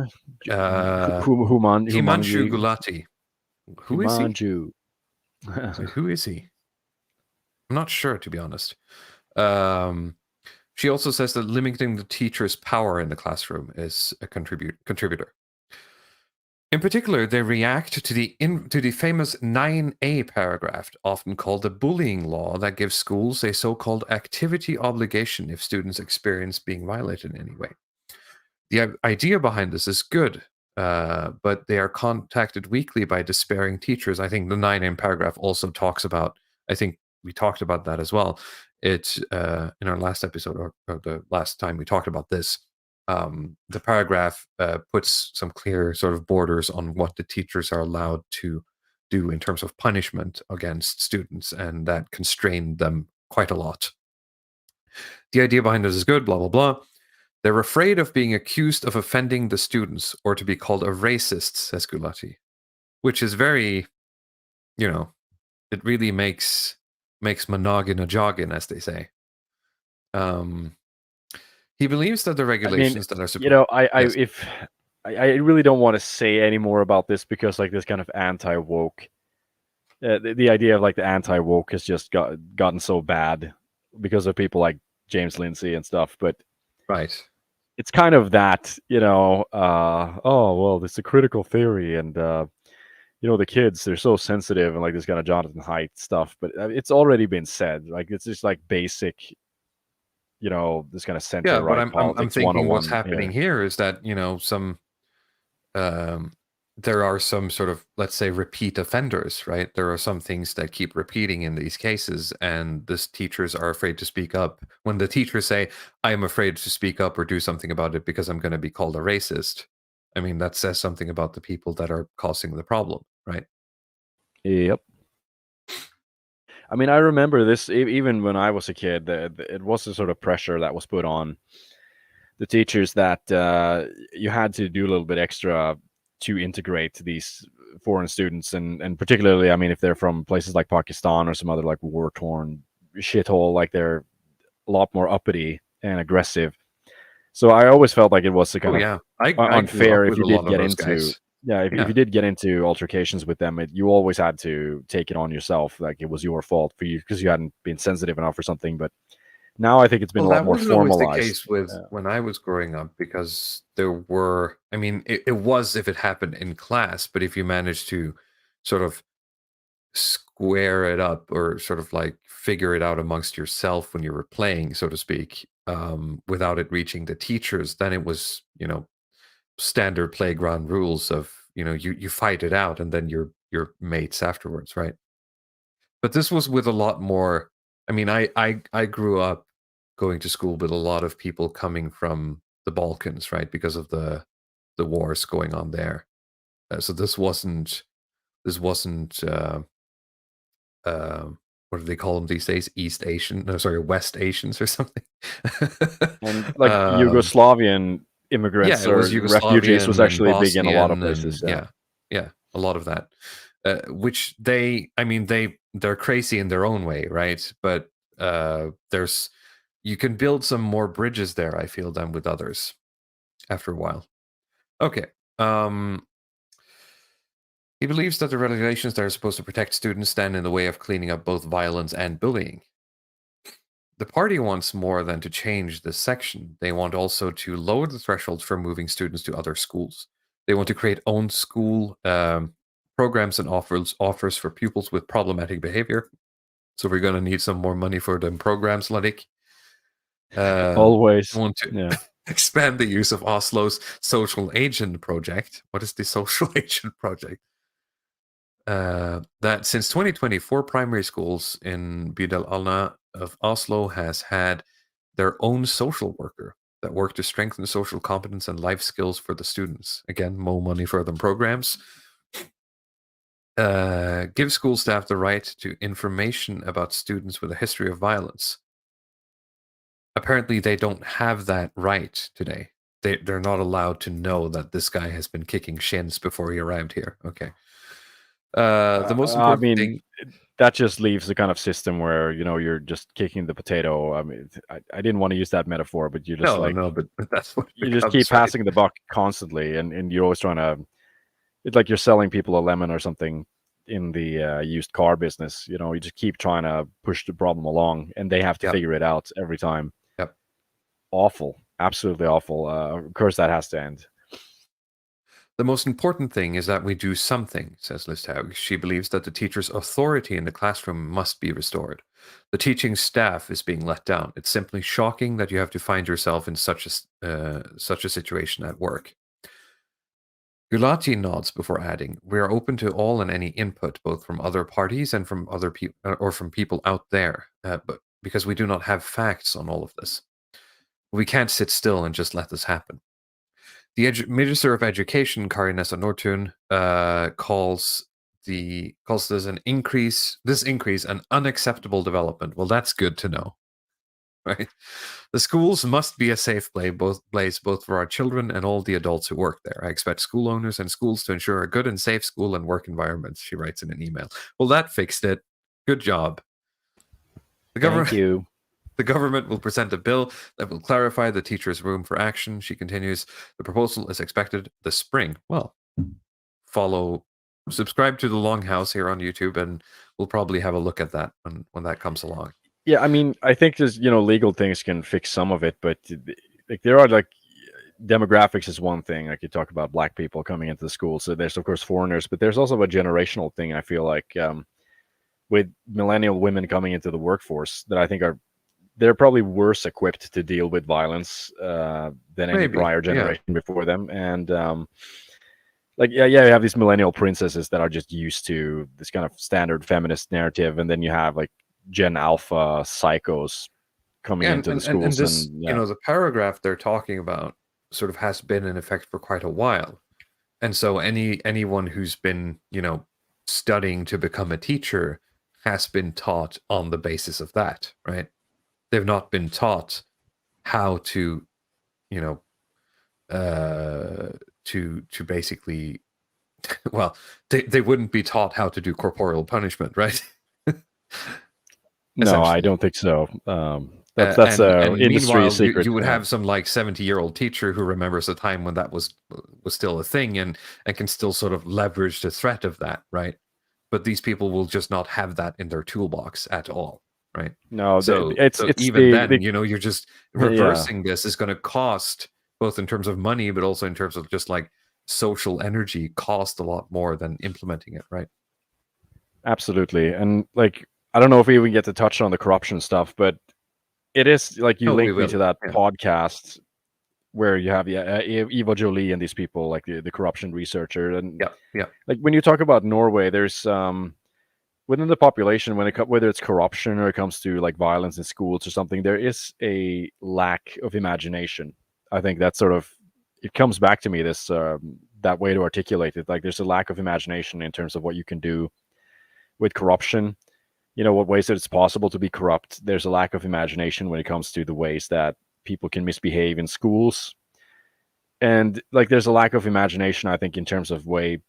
Himanshu Gulati. Who is he? Who is he? I'm not sure, to be honest. She also says that limiting the teacher's power in the classroom is a contributor. In particular, they react to the famous 9A paragraph, often called the bullying law, that gives schools a so-called activity obligation if students experience being violated in any way. The idea behind this is good, but they are contacted weekly by despairing teachers. I think the 9A paragraph also talks about, I think we talked about that as well. It's in our last episode, or the last time we talked about this, the paragraph puts some clear sort of borders on what the teachers are allowed to do in terms of punishment against students, and that constrained them quite a lot. The idea behind this is good, blah, blah, blah. They're afraid of being accused of offending the students or to be called a racist, says Gulati, which is very, it really makes monoggin a joggin, as they say. He believes that the regulations that are supposed, I really don't want to say any more about this because like this kind of anti-woke, the idea of like the anti-woke has just gotten so bad because of people like James Lindsay and stuff. But right, it's kind of that, oh well, it's a critical theory, and the kids, they're so sensitive, and like this kind of Jonathan Haidt stuff. But it's already been said. Like it's just like basic, this kind of center right politics. I'm thinking what's happening here is that some there are some sort of, let's say, repeat offenders, right? There are some things that keep repeating in these cases, and the teachers are afraid to speak up. When the teachers say, I am afraid to speak up or do something about it because I'm going to be called a racist, I mean, that says something about the people that are causing the problem, right? Yep. I mean, I remember this even when I was a kid. It was a sort of pressure that was put on the teachers that you had to do a little bit extra to integrate these foreign students, and particularly, I mean, if they're from places like Pakistan or some other like war-torn shithole, like they're a lot more uppity and aggressive. So I always felt like it was kind of unfair if you did get into if you did get into altercations with them, you always had to take it on yourself, like it was your fault for you because you hadn't been sensitive enough or something. But now I think it's been a lot more formalized. That wasn't always the case with when I was growing up, because there were, I mean, it was if it happened in class, but if you managed to sort of square it up or sort of like figure it out amongst yourself when you were playing, so to speak, without it reaching the teachers, then it was, standard playground rules of, you fight it out and then your mates afterwards, right? But this was with a lot more. I mean, I grew up going to school with a lot of people coming from the Balkans, right? Because of the wars going on there. So this wasn't what do they call them these days? East Asian? No, sorry, West Asians or something. And like Yugoslavian immigrants or refugees was actually big in a lot of places. Yeah, a lot of that. Which they're crazy in their own way, right? But you can build some more bridges there, I feel, than with others after a while. Okay. He believes that the regulations that are supposed to protect students stand in the way of cleaning up both violence and bullying. The party wants more than to change this section. They want also to lower the thresholds for moving students to other schools. They want to create own school programs and offers for pupils with problematic behavior. So we're going to need some more money for them programs, Ludwig. Always. Want to expand the use of Oslo's social agent project. What is the social agent project? That since 2024, primary schools in Bydel Alna of Oslo has had their own social worker that work to strengthen social competence and life skills for the students. Again, more money for them programs. Give school staff the right to information about students with a history of violence. Apparently, they don't have that right today. They're not allowed to know that this guy has been kicking shins before he arrived here. Okay. The most important thing, that just leaves the kind of system where you're just kicking the potato. I mean, I didn't want to use that metaphor, but you just but that's what you just keep passing the buck constantly, and you're always trying to. It's like you're selling people a lemon or something in the used car business. You just keep trying to push the problem along, and they have to figure it out every time. Yep. Awful, absolutely awful. Of course, that has to end. The most important thing is that we do something, says Listhaug. She believes that the teacher's authority in the classroom must be restored. The teaching staff is being let down. It's simply shocking that you have to find yourself in such a situation at work. Gulati nods before adding, "We are open to all and any input, both from other parties and from other people, or from people out there, but because we do not have facts on all of this. We can't sit still and just let this happen." The Minister of Education, Kari Nessa Nortun, calls this increase an unacceptable development. Well, that's good to know. right? The schools must be a safe place both for our children and all the adults who work there. I expect school owners and schools to ensure a good and safe school and work environments, she writes in an email. Well, that fixed it. Good job. Thank you. The government will present a bill that will clarify the teacher's room for action. She continues, the proposal is expected this spring. Well, subscribe to the Longhouse here on YouTube, and we'll probably have a look at that when that comes along. Yeah, I mean, I think there's, legal things can fix some of it, but like there are like demographics is one thing. Like you talk about black people coming into the school, so there's of course foreigners, but there's also a generational thing. I feel like with millennial women coming into the workforce, that I think they're probably worse equipped to deal with violence than any prior generation before them. And you have these millennial princesses that are just used to this kind of standard feminist narrative, and then you have like Gen Alpha psychos coming into the schools. And this, the paragraph they're talking about sort of has been in effect for quite a while. And so anyone who's been, studying to become a teacher has been taught on the basis of that, right? They've not been taught how to, to basically, well, they wouldn't be taught how to do corporeal punishment, right? No, I don't think so. That's industry secret. You would have some like 70-year-old teacher who remembers a time when that was still a thing and can still sort of leverage the threat of that, right? But these people will just not have that in their toolbox at all, right? No, it's even then, you're just reversing this is going to cost, both in terms of money, but also in terms of just like social energy, cost a lot more than implementing it, right? Absolutely. And like, I don't know if we even get to touch on the corruption stuff, but it is like you linked me to that podcast where you have Eva Jolie and these people, like the corruption researcher, and like when you talk about Norway, there's within the population, whether it's corruption or it comes to like violence in schools or something, there is a lack of imagination. I think that's sort of, it comes back to me, this that way to articulate it. Like there's a lack of imagination in terms of what you can do with corruption. What ways that it's possible to be corrupt. There's a lack of imagination when it comes to the ways that people can misbehave in schools. And like there's a lack of imagination, I think, in terms of the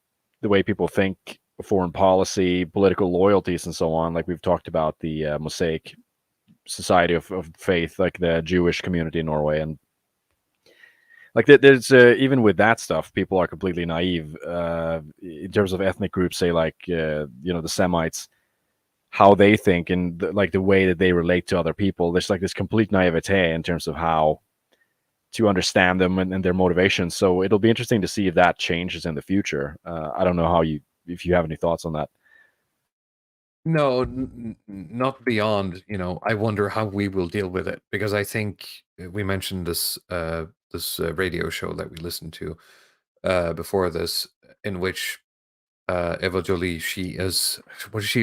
way people think, foreign policy, political loyalties, and so on. Like we've talked about the Mosaic Society of Faith, like the Jewish community in Norway. And like there's even with that stuff, people are completely naive in terms of ethnic groups, say like, the Semites, how they think and the way that they relate to other people. There's like this complete naivete in terms of how to understand them and their motivations. So it'll be interesting to see if that changes in the future. I don't know if you have any thoughts on that. No, not beyond, I wonder how we will deal with it, because I think we mentioned this radio show that we listened to before this, in which Eva Jolie, she is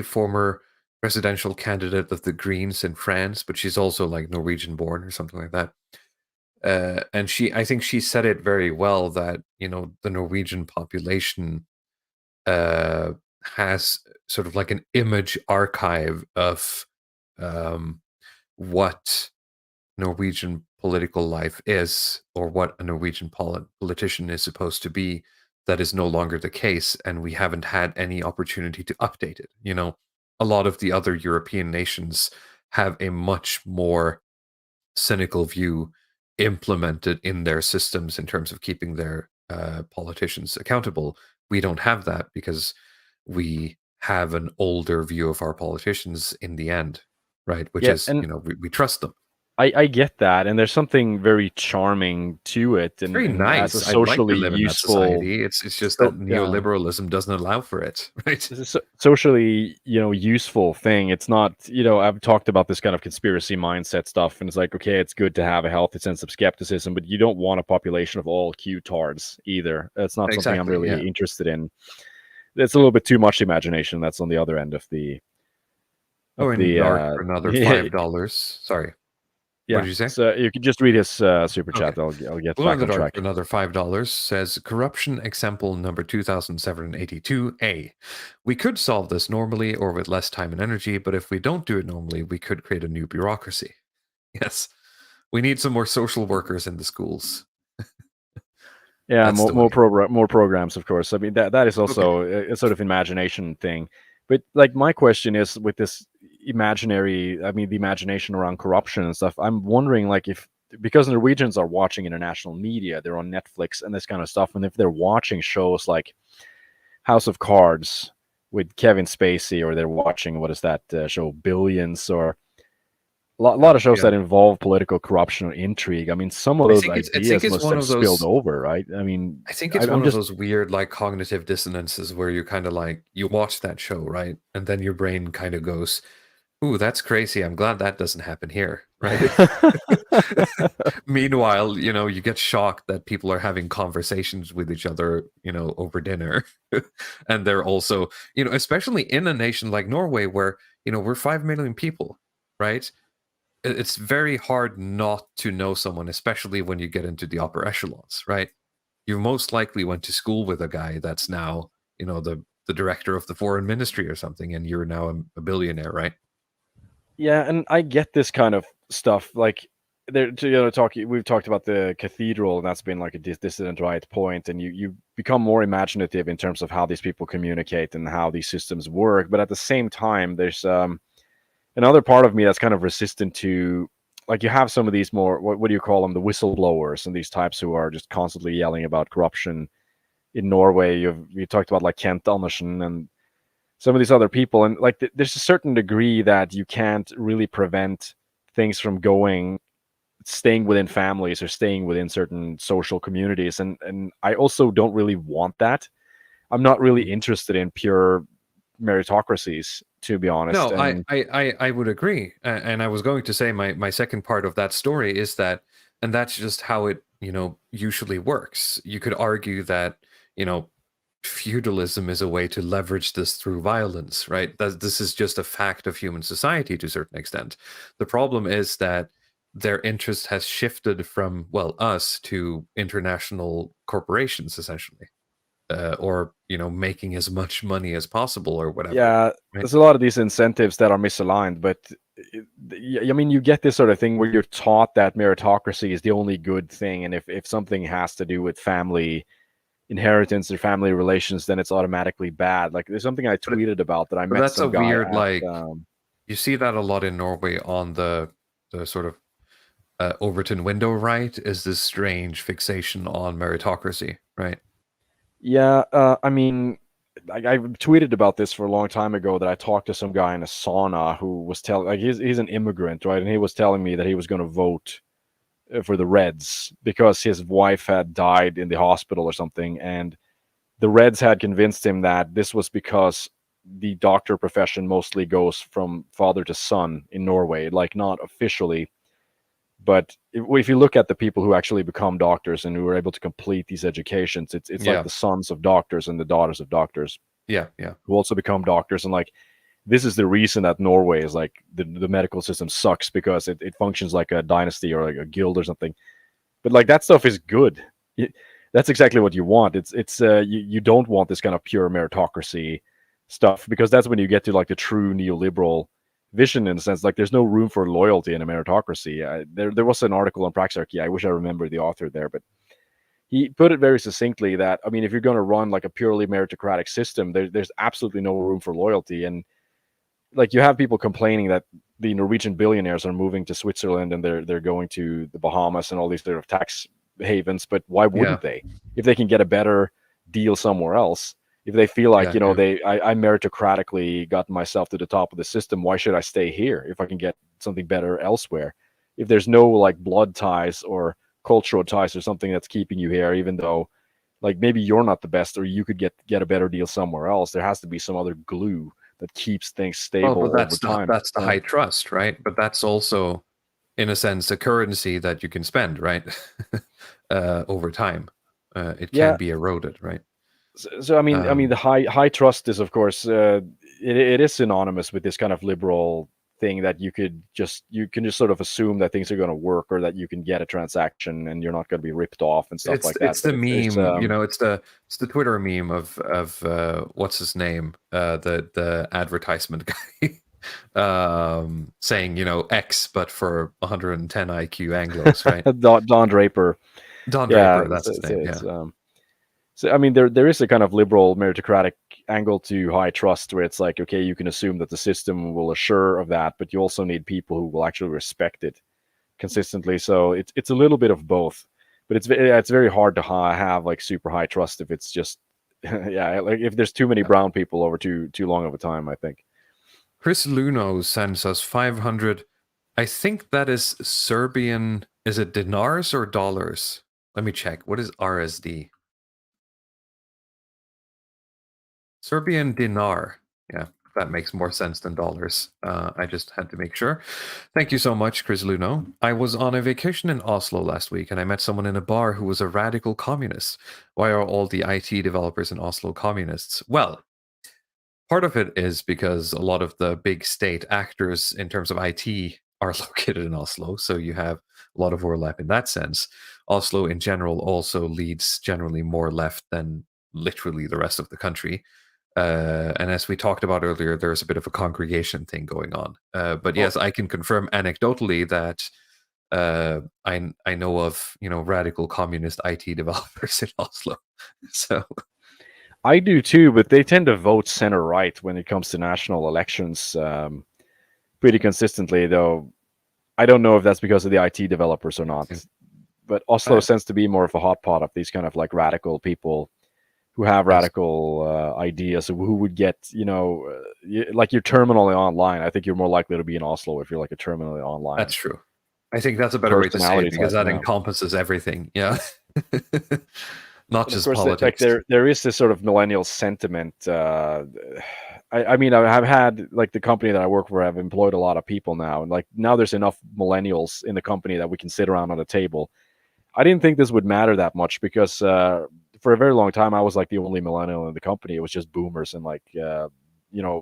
former presidential candidate of the Greens in France, but she's also like Norwegian born or something like that. And I think she said it very well that, the Norwegian population has sort of like an image archive of what Norwegian political life is, or what a Norwegian politician is supposed to be, that is no longer the case, and we haven't had any opportunity to update it. A lot of the other European nations have a much more cynical view implemented in their systems in terms of keeping their politicians accountable. We don't have that because we have an older view of our politicians in the end, right? Which is, we trust them. I get that, and there's something very charming to it, and very nice. As a socially like useful. It's just that neoliberalism doesn't allow for it, right? It's a socially, useful thing. It's not, I've talked about this kind of conspiracy mindset stuff, and it's like, okay, it's good to have a healthy sense of skepticism, but you don't want a population of all Q-tards either. That's not something I'm really interested in. It's a little bit too much imagination. That's on the other end of the. For another $5. Sorry. Yeah. What did you say? So you can just read his super chat. Okay. I'll get back on track. Another $5 says, corruption example number 2782A. We could solve this normally or with less time and energy, but if we don't do it normally, we could create a new bureaucracy. Yes. We need some more social workers in the schools. Yeah, That's the more programs, of course. I mean, that is also a sort of imagination thing. But like my question is with this imaginary, I mean, the imagination around corruption and stuff. I'm wondering, like, if because Norwegians are watching international media, they're on Netflix and this kind of stuff, and if they're watching shows like House of Cards with Kevin Spacey, or they're watching what is that show Billions, or lot of shows that involve political corruption or intrigue. I mean, some of those ideas must have spilled over, right? I mean, I think it's one of those weird, like, cognitive dissonances where you kind of like, you watch that show, right? And then your brain kind of goes, ooh, that's crazy. I'm glad that doesn't happen here, right? Meanwhile, you get shocked that people are having conversations with each other, over dinner. And they're also, especially in a nation like Norway where, we're 5 million people, right? It's very hard not to know someone, especially when you get into the upper echelons, right? You most likely went to school with a guy that's now, the director of the foreign ministry or something, and you're now a billionaire, right? Yeah, and I get this kind of stuff. Like, we've talked about the cathedral, and that's been like a dissident right point, and you become more imaginative in terms of how these people communicate and how these systems work. But at the same time, there's another part of me that's kind of resistant to, like, you have some of these more, what do you call them, the whistleblowers, and these types who are just constantly yelling about corruption in Norway. You talked about like Kent Andersen and some of these other people, and like there's a certain degree that you can't really prevent things from staying within families or staying within certain social communities, and I also don't really want that. I'm not really interested in pure meritocracies, to be honest. No, I would agree. And I was going to say my second part of that story is that, and that's just how it, usually works. You could argue that, feudalism is a way to leverage this through violence, right? This is just a fact of human society to a certain extent. The problem is that their interest has shifted from, well, us to international corporations, essentially. Or making as much money as possible or whatever. Yeah, right? There's a lot of these incentives that are misaligned, but I mean, you get this sort of thing where you're taught that meritocracy is the only good thing, and if something has to do with family inheritance or family relations, then it's automatically bad. Like, there's something I tweeted about that I met. That's some a guy weird, at, like, you see that a lot in Norway on the sort of Overton window, right? Is this strange fixation on meritocracy, right? Yeah, I mean, I tweeted about this for a long time ago, that I talked to some guy in a sauna who was telling, like, he's an immigrant, right? And he was telling me that he was going to vote for the Reds because his wife had died in the hospital or something, and the Reds had convinced him that this was because the doctor profession mostly goes from father to son in Norway, like, not officially. But if you look at the people who actually become doctors and who are able to complete these educations, it's like the sons of doctors and the daughters of doctors. Yeah. Who also become doctors. And like, this is the reason that Norway is like, the medical system sucks, because it functions like a dynasty or like a guild or something. But like, that stuff is good. That's exactly what you want. You don't want this kind of pure meritocracy stuff, because that's when you get to like the true neoliberal vision, in a sense. Like, there's no room for loyalty in a meritocracy. There was an article on Praxarchy. I wish I remember the author there, but he put it very succinctly that, I mean, if you're going to run like a purely meritocratic system, there's absolutely no room for loyalty. And like, you have people complaining that the Norwegian billionaires are moving to Switzerland and they're going to the Bahamas and all these sort of tax havens, but why wouldn't they? If they can get a better deal somewhere else, if they feel like, I meritocratically got myself to the top of the system, why should I stay here if I can get something better elsewhere? If there's no like blood ties or cultural ties or something that's keeping you here, even though like maybe you're not the best, or you could get a better deal somewhere else, there has to be some other glue that keeps things stable over time. That's the high trust, right? But that's also, in a sense, a currency that you can spend, right? Over time. It can be eroded, right? So I mean, the high trust is, of course, it is synonymous with this kind of liberal thing that you can just sort of assume that things are going to work, or that you can get a transaction and you're not going to be ripped off and stuff like that. It's the meme, it's the Twitter meme of what's his name, the advertisement guy. saying, X, but for 110 IQ Anglos, right? Don Draper. Don Yeah, Draper, that's his name. Yeah. So I mean, there is a kind of liberal meritocratic angle to high trust, where it's like, okay, you can assume that the system will assure of that, but you also need people who will actually respect it consistently. So it's a little bit of both, but it's very hard to have like super high trust if it's just like if there's too many brown people over too long of a time, I think. Chris Luno sends us 500. I think that is Serbian. Is it dinars or dollars? Let me check. What is RSD? Serbian dinar. Yeah, that makes more sense than dollars. I just had to make sure. Thank you so much, Chris Luno. I was on a vacation in Oslo last week, and I met someone in a bar who was a radical communist. Why are all the IT developers in Oslo communists? Well, part of it is because a lot of the big state actors in terms of IT are located in Oslo, so you have a lot of overlap in that sense. Oslo in general also leads generally more left than literally the rest of the country. And as we talked about earlier, there's a bit of a congregation thing going on. But yes, I can confirm anecdotally that I know of radical communist IT developers in Oslo. So I do too, but they tend to vote center right when it comes to national elections pretty consistently. Though I don't know if that's because of the IT developers or not. But Oslo tends to be more of a hot pot of these kind of like radical people who have radical ideas, who would get, like you're terminally online. I think you're more likely to be in Oslo if you're like a terminally online. That's true. I think that's a better way to say it, because that encompasses everything. Yeah. Not just politics. Like there is this sort of millennial sentiment. I mean, I've had like the company that I work for, I've employed a lot of people now, and like now there's enough millennials in the company that we can sit around on a table. I didn't think this would matter that much because for a very long time I was like the only millennial in the company. It was just boomers and like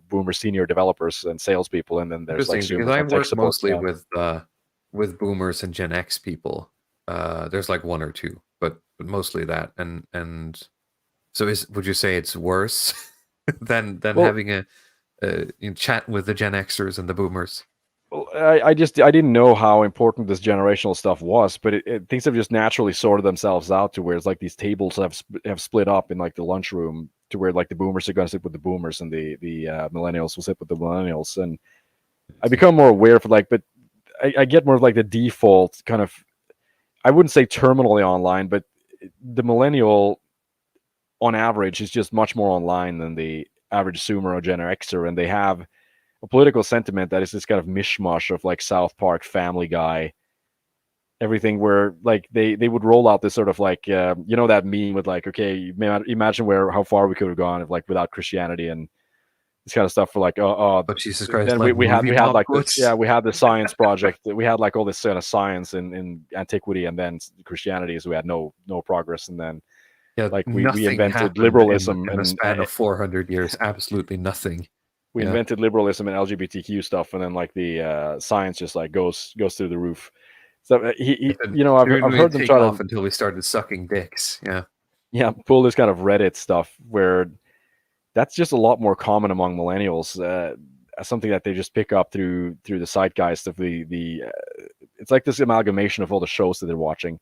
boomer senior developers and salespeople, and then there's like because I work mostly with boomers and Gen X people. There's like one or two, but mostly that. And so would you say it's worse than having a chat with the Gen Xers and the boomers? Well, I didn't know how important this generational stuff was, but things have just naturally sorted themselves out to where it's like these tables have split up in like the lunchroom to where like the boomers are going to sit with the boomers and the millennials will sit with the millennials, and I become more aware of like, but I get more of like the default kind of, I wouldn't say terminally online, but the millennial on average is just much more online than the average Zoomer or Gen Xer, and they have a political sentiment that is this kind of mishmash of like South Park, Family Guy, everything, where like they would roll out this sort of like that meme with like, okay, imagine how far we could have gone if like without Christianity and this kind of stuff, for like but Jesus Christ, then like we had like we had the science project, we had like all this kind of science in antiquity, and then Christianity is we had no progress, and then like we invented liberalism in a span of 400 years, absolutely nothing. We invented liberalism and LGBTQ stuff, and then like the science just like goes through the roof. So I've heard them try off until we started sucking dicks. Yeah, pull this kind of Reddit stuff where that's just a lot more common among millennials. Something that they just pick up through the zeitgeist of the. It's like this amalgamation of all the shows that they're watching.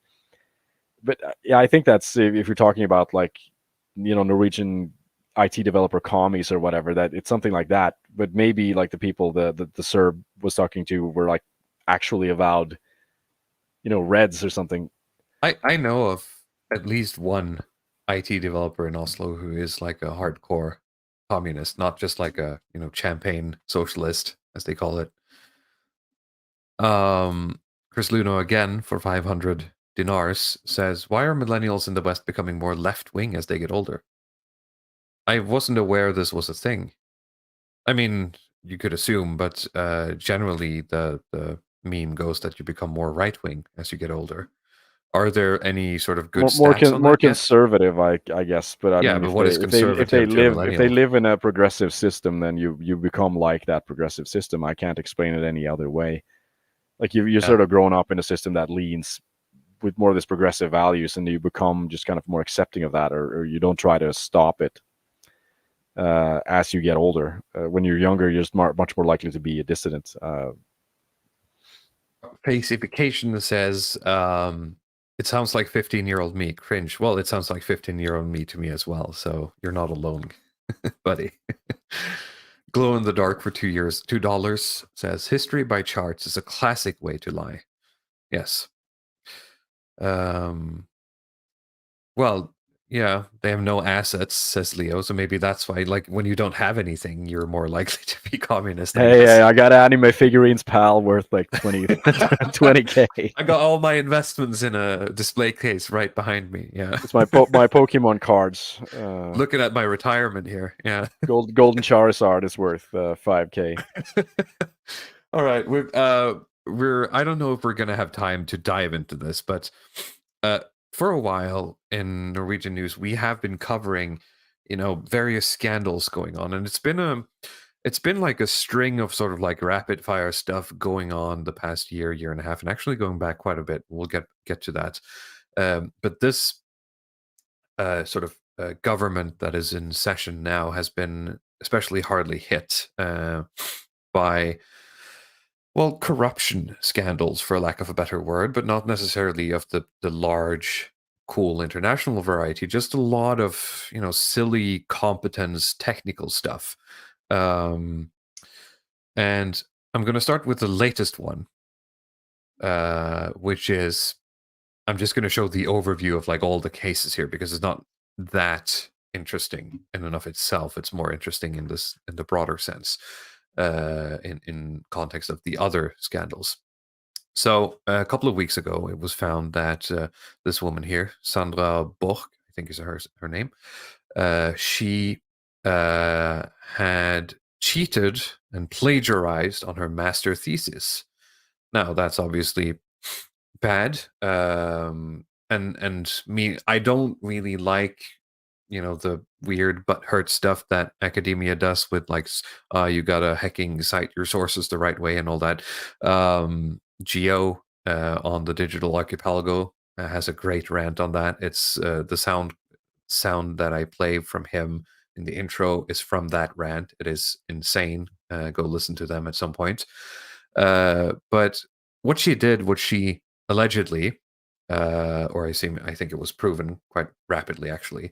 But yeah, I think that's if you're talking about like Norwegian IT developer commies or whatever, that it's something like that. But maybe like the people the Serb was talking to were like actually avowed, Reds or something. I know of at least one IT developer in Oslo who is like a hardcore communist, not just like a champagne socialist as they call it. Chris Luno again for 500 dinars says, why are millennials in the West becoming more left-wing as they get older? I wasn't aware this was a thing. I mean, you could assume, but generally the meme goes that you become more right-wing as you get older. Are there any sort of good stats on more that conservative, I guess? But I mean, but what is conservative? If they live in a progressive system, then you become like that progressive system. I can't explain it any other way. Like you're sort of grown up in a system that leans with more of this progressive values, and you become just kind of more accepting of that, or you don't try to stop it. as you get older. When you're younger, you're just much more likely to be a dissident. Facification says, it sounds like 15-year-old me. Cringe. Well, it sounds like 15-year-old me to me as well. So you're not alone, buddy. Glow in the dark for 2 years. $2 says history by charts is a classic way to lie. Yes. Well, yeah, they have no assets, says Leo. So maybe that's why, like, when you don't have anything, you're more likely to be communist. Hey, I got anime figurines, pal, worth like 20K. I got all my investments in a display case right behind me. Yeah, it's my Pokemon cards. Looking at my retirement here. Yeah, Golden Charizard is worth 5K. All right, we're I don't know if we're gonna have time to dive into this, but for a while in Norwegian news, we have been covering, various scandals going on, and it's been like a string of sort of like rapid fire stuff going on the past year and a half, and actually going back quite a bit. We'll get to that. But this sort of government that is in session now has been especially hardly hit by, well, corruption scandals, for lack of a better word, but not necessarily of the large, cool international variety. Just a lot of, silly competence, technical stuff. And I'm going to start with the latest one, which is, I'm just going to show the overview of like all the cases here, because it's not that interesting in and of itself. It's more interesting in the broader sense, in context of the other scandals. So a couple of weeks ago, it was found that this woman here, Sandra Borch, I think is her name, she had cheated and plagiarized on her master thesis. Now, that's obviously bad. And me, I don't really like, the weird but hurt stuff that academia does with like, you gotta hacking cite your sources the right way and all that. Geo on the Digital Archipelago has a great rant on that. It's the sound that I play from him in the intro is from that rant. It is insane. Go listen to them at some point. But what she did, what she allegedly, or I think it was proven quite rapidly actually,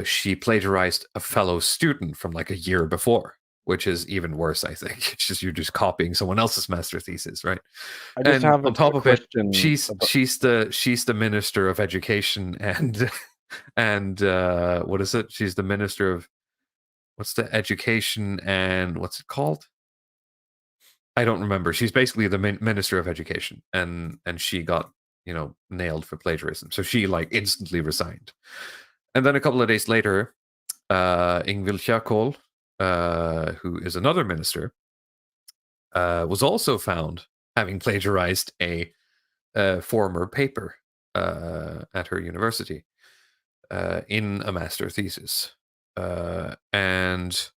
she plagiarized a fellow student from like a year before, which is even worse, I think. It's just you're just copying someone else's master thesis, right? I just have on top of it, she's about... she's the minister of education and what is it? She's the minister of what's the education and what's it called? I don't remember. She's basically the minister of education, and she got nailed for plagiarism. So she like instantly resigned. And then a couple of days later, Ingvild Kjerkol, who is another minister, was also found having plagiarized a former paper at her university in a master thesis. And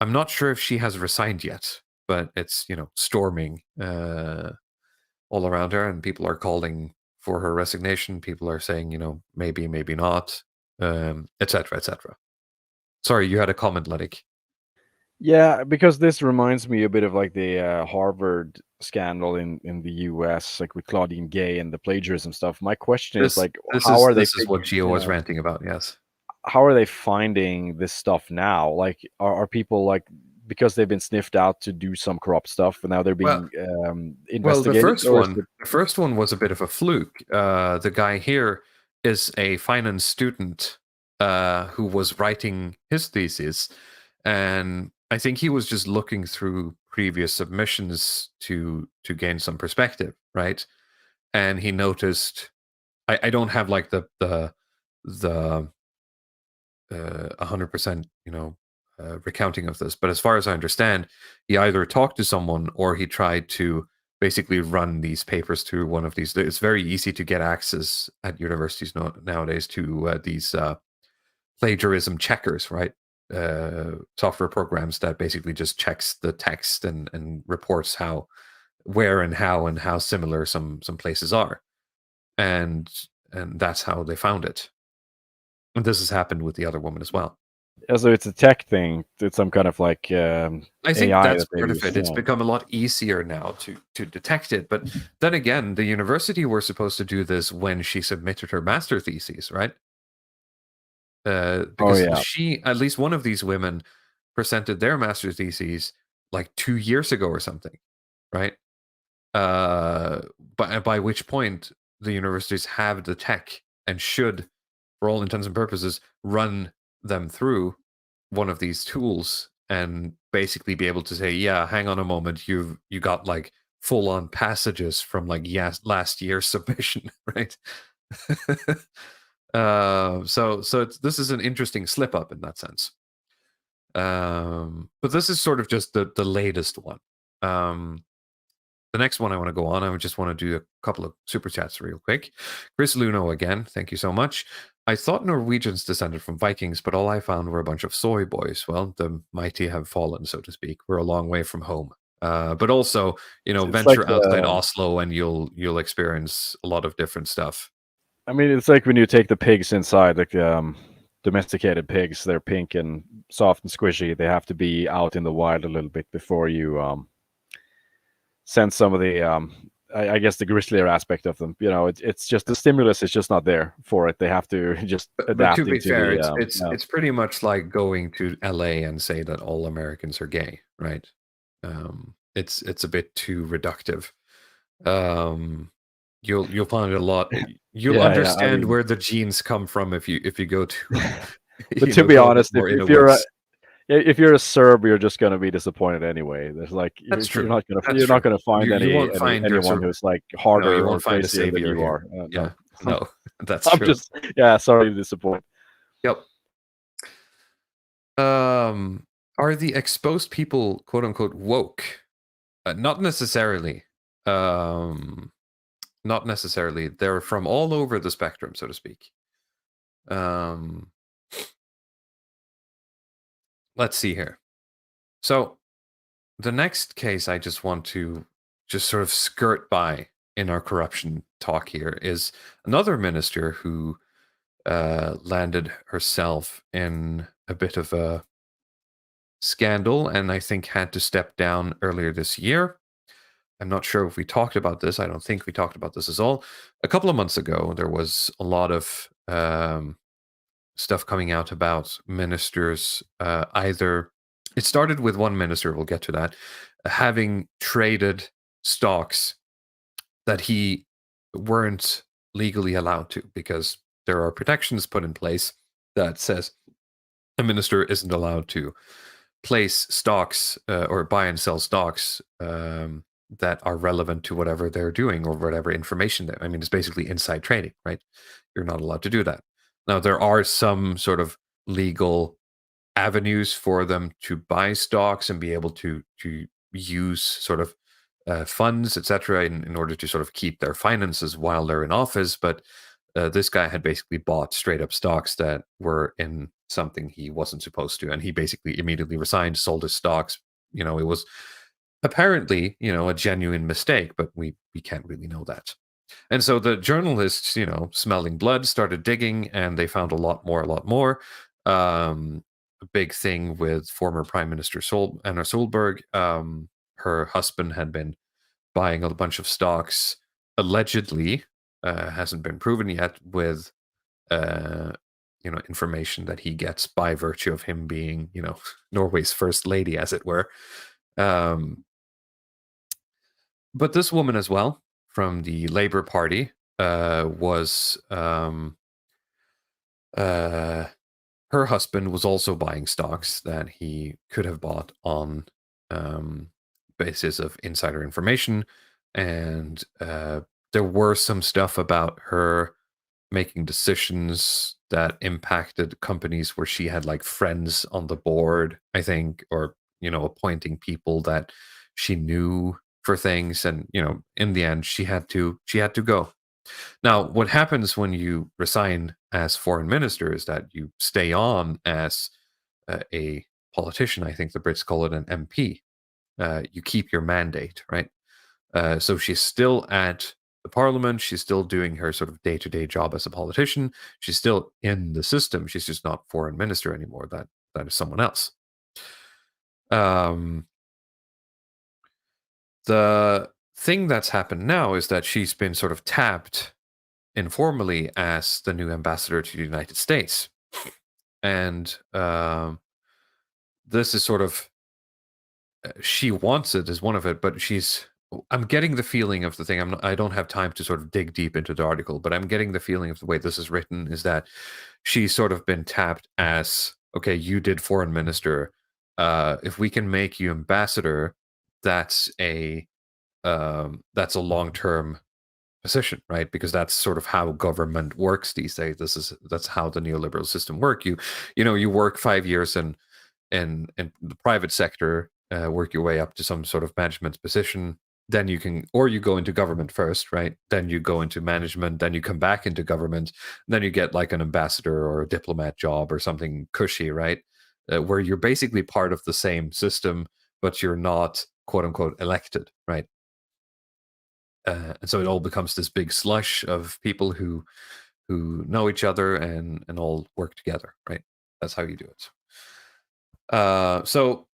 I'm not sure if she has resigned yet, but it's, storming all around her, and people are calling for her resignation. People are saying, maybe, maybe not, etc., etc. Sorry, you had a comment, Ledig. Yeah, because this reminds me a bit of like the Harvard scandal in the US, like with Claudine Gay and the plagiarism stuff. My question is like, how are they? This is what Gio was ranting about. Yes. How are they finding this stuff now? Like, are people like, because they've been sniffed out to do some corrupt stuff, and now they're being investigated? Well, the first one was a bit of a fluke. The guy here is a finance student who was writing his thesis, and I think he was just looking through previous submissions to gain some perspective, right? And he noticed, I don't have like the 100%, recounting of this, but as far as I understand, he either talked to someone or he tried to basically run these papers through one of these. It's very easy to get access at universities nowadays to these plagiarism checkers, right? Software programs that basically just checks the text and reports where and how similar some places are, and that's how they found it. And this has happened with the other woman as well. So it's a tech thing. It's some kind of like I think AI that's that they part of use. it. It's Yeah. become a lot easier now to detect it. But then again, the university were supposed to do this when she submitted her master thesis, right? Oh Because yeah. she, at least one of these women, presented their master theses like 2 years ago or something, right? By which point the universities have the tech and should, for all intents and purposes, run them through one of these tools and basically be able to say, yeah, hang on a moment, you got like full on passages from like last year's submission, right? This is an interesting slip up in that sense. But this is sort of just the latest one. The next one I want to go on, I just want to do a couple of super chats real quick. Chris Luno again, thank you so much. I thought Norwegians descended from Vikings, but all I found were a bunch of soy boys. Well, the mighty have fallen, so to speak. We're a long way from home. But also, It's venture like outside Oslo and you'll experience a lot of different stuff. I mean, it's like when you take the pigs inside, like domesticated pigs. They're pink and soft and squishy. They have to be out in the wild a little bit before you send some of the I guess the grislier aspect of them. It's just the stimulus is just not there for it. They have to just adapt But to be fair, the it's pretty much like going to LA and say that all Americans are gay, right? It's a bit too reductive. You'll find a lot. You'll Yeah, understand I mean, where the genes come from if you go to. but to be go a bit honest, more if you're a Serb, you're just going to be disappointed anyway. There's like That's true. you're not going to find You won't find anyone who's like no, harder you or won't find a crazier than savior you are. here. Yeah, no, that's I'm true. just sorry to disappoint. Yep. Are the exposed people quote unquote woke? Not necessarily. Not necessarily. They're from all over the spectrum, so to speak. Let's see here. So the next case I just want to just sort of skirt by in our corruption talk here is another minister who landed herself in a bit of a scandal and I think had to step down earlier this year. I'm not sure if we talked about this. I don't think we talked about this at all. A couple of months ago, there was a lot of stuff coming out about ministers either. It started with one minister, we'll get to that, having traded stocks that he weren't legally allowed to because there are protections put in place that says a minister isn't allowed to place stocks or buy and sell stocks that are relevant to whatever they're doing or whatever information I mean, it's basically inside trading, right? You're not allowed to do that. Now, there are some sort of legal avenues for them to buy stocks and be able to use sort of funds, etc., in order to sort of keep their finances while they're in office. But this guy had basically bought straight up stocks that were in something he wasn't supposed to, and he basically immediately resigned, sold his stocks. It was apparently a genuine mistake, but we can't really know that. And so the journalists, smelling blood, started digging, and they found a lot more. A big thing with former Prime Minister Anna Solberg. Her husband had been buying a bunch of stocks, allegedly, hasn't been proven yet, with information that he gets by virtue of him being, Norway's first lady, as it were. But this woman as well, from the Labour Party, was her husband was also buying stocks that he could have bought on basis of insider information, and there were some stuff about her making decisions that impacted companies where she had like friends on the board, I think, or appointing people that she knew for things, and in the end she had to go. Now, what happens when you resign as foreign minister is that you stay on as a politician. I think the Brits call it an MP. You keep your mandate, right? So she's still at the parliament. She's still doing her sort of day-to-day job as a politician. She's still in the system. She's just not foreign minister anymore. that is someone else. The thing that's happened now is that she's been sort of tapped informally as the new ambassador to the United States. And this is sort of, she wants it as one of it, but I'm getting the feeling of the thing. I don't have time to sort of dig deep into the article, but I'm getting the feeling of the way this is written is that she's sort of been tapped as, okay, you did foreign minister. If we can make you ambassador, that's a long-term position, right? Because that's sort of how government works these days. That's how the neoliberal system work. You work 5 years in the private sector, work your way up to some sort of management position. Then you go into government first, right? Then you go into management. Then you come back into government. Then you get like an ambassador or a diplomat job or something cushy, right? Where you're basically part of the same system, but you're not quote unquote elected, right? And so it all becomes this big slush of people who know each other and all work together, right? That's how you do it. So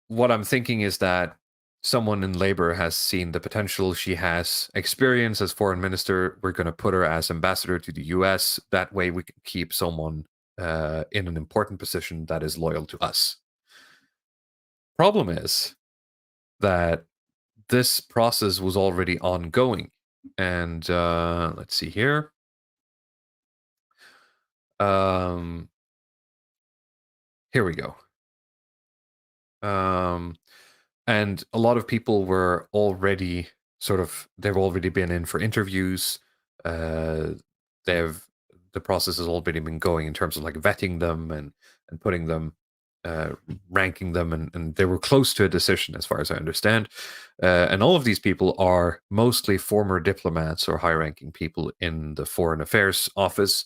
what I'm thinking is that someone in labor has seen the potential. She has experience as foreign minister. We're going to put her as ambassador to the US. That way we can keep someone in an important position that is loyal to us. Problem is that this process was already ongoing. And let's see here. Here we go. And a lot of people were already they've already been in for interviews. The process has already been going in terms of like vetting them and putting them, ranking them, and they were close to a decision as far as I understand. And all of these people are mostly former diplomats or high-ranking people in the Foreign Affairs Office,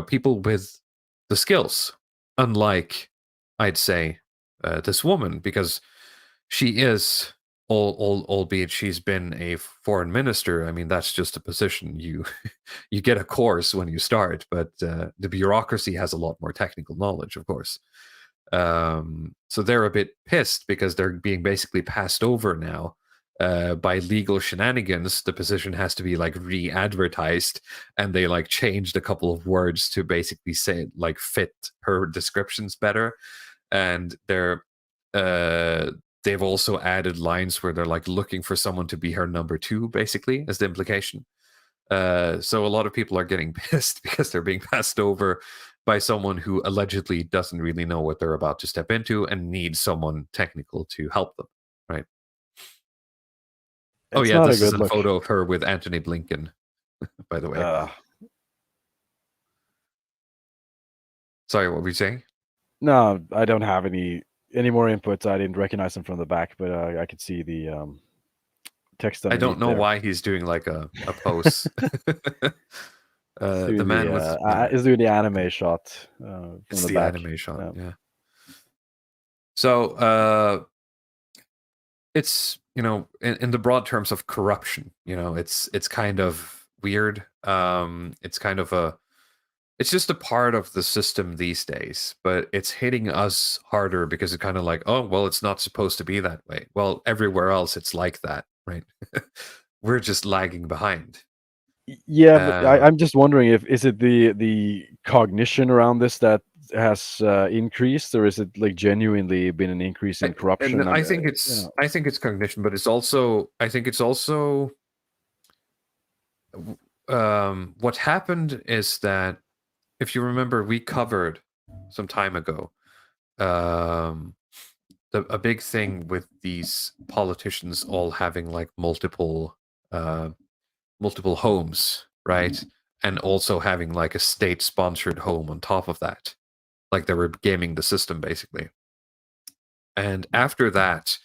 people with the skills, unlike, I'd say, this woman, because she is, albeit she's been a foreign minister. I mean, that's just a position. You get a course when you start, but the bureaucracy has a lot more technical knowledge, of course. So they're a bit pissed because they're being basically passed over now by legal shenanigans. The position has to be like re-advertised, and they like changed a couple of words to basically say like fit her descriptions better. And they've also added lines where they're like looking for someone to be her number two, basically, as the implication. So a lot of people are getting pissed because they're being passed over by someone who allegedly doesn't really know what they're about to step into and needs someone technical to help them, right? It's this is a photo of her with Antony Blinken, by the way. Sorry, what were you saying? No, I don't have any more inputs. I didn't recognize him from the back, but I could see the text. I don't know why he's doing like a pose. The man is doing the anime shot. It's the back. Anime shot, yeah. So it's in the broad terms of corruption, it's kind of weird. It's kind of it's just a part of the system these days, but it's hitting us harder because it's kind of like, oh, well, it's not supposed to be that way. Well, everywhere else it's like that, right? We're just lagging behind. Yeah, but I'm just wondering is it the cognition around this that has increased, or is it like genuinely been an increase in corruption? And I think it's I think it's cognition, but I think it's also what happened is that, if you remember, we covered some time ago a big thing with these politicians all having like multiple homes, right? And also having like a state-sponsored home on top of that. Like they were gaming the system, basically. And after that,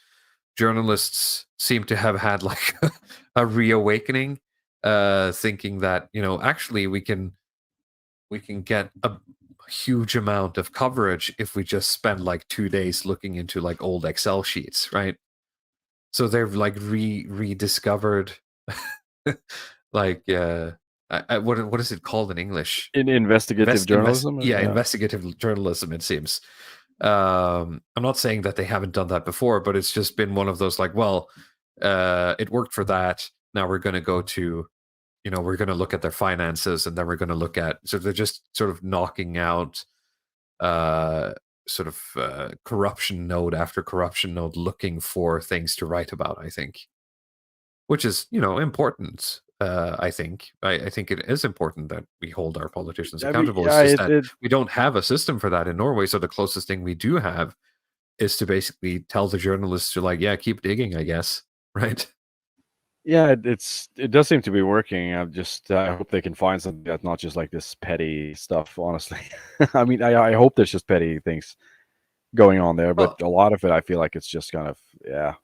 journalists seem to have had like a reawakening, thinking that, actually we can get a huge amount of coverage if we just spend like 2 days looking into like old Excel sheets, right? So they've like rediscovered like what is it called in English? In investigative journalism? Investigative journalism, it seems. I'm not saying that they haven't done that before, but it's just been one of those like, well, it worked for that. Now we're going to go to, we're going to look at their finances, and then we're going to look at. So they're just sort of knocking out, corruption node after corruption node, looking for things to write about. I think, which is important. I think it is important that we hold our politicians accountable. yeah, it's just that we don't have a system for that in Norway. So the closest thing we do have is to basically tell the journalists to like, keep digging, I guess, right? Yeah, it does seem to be working. I hope they can find something that's not just like this petty stuff. Honestly, I mean, I hope there's just petty things going on there, but a lot of it, I feel like it's just kind of yeah,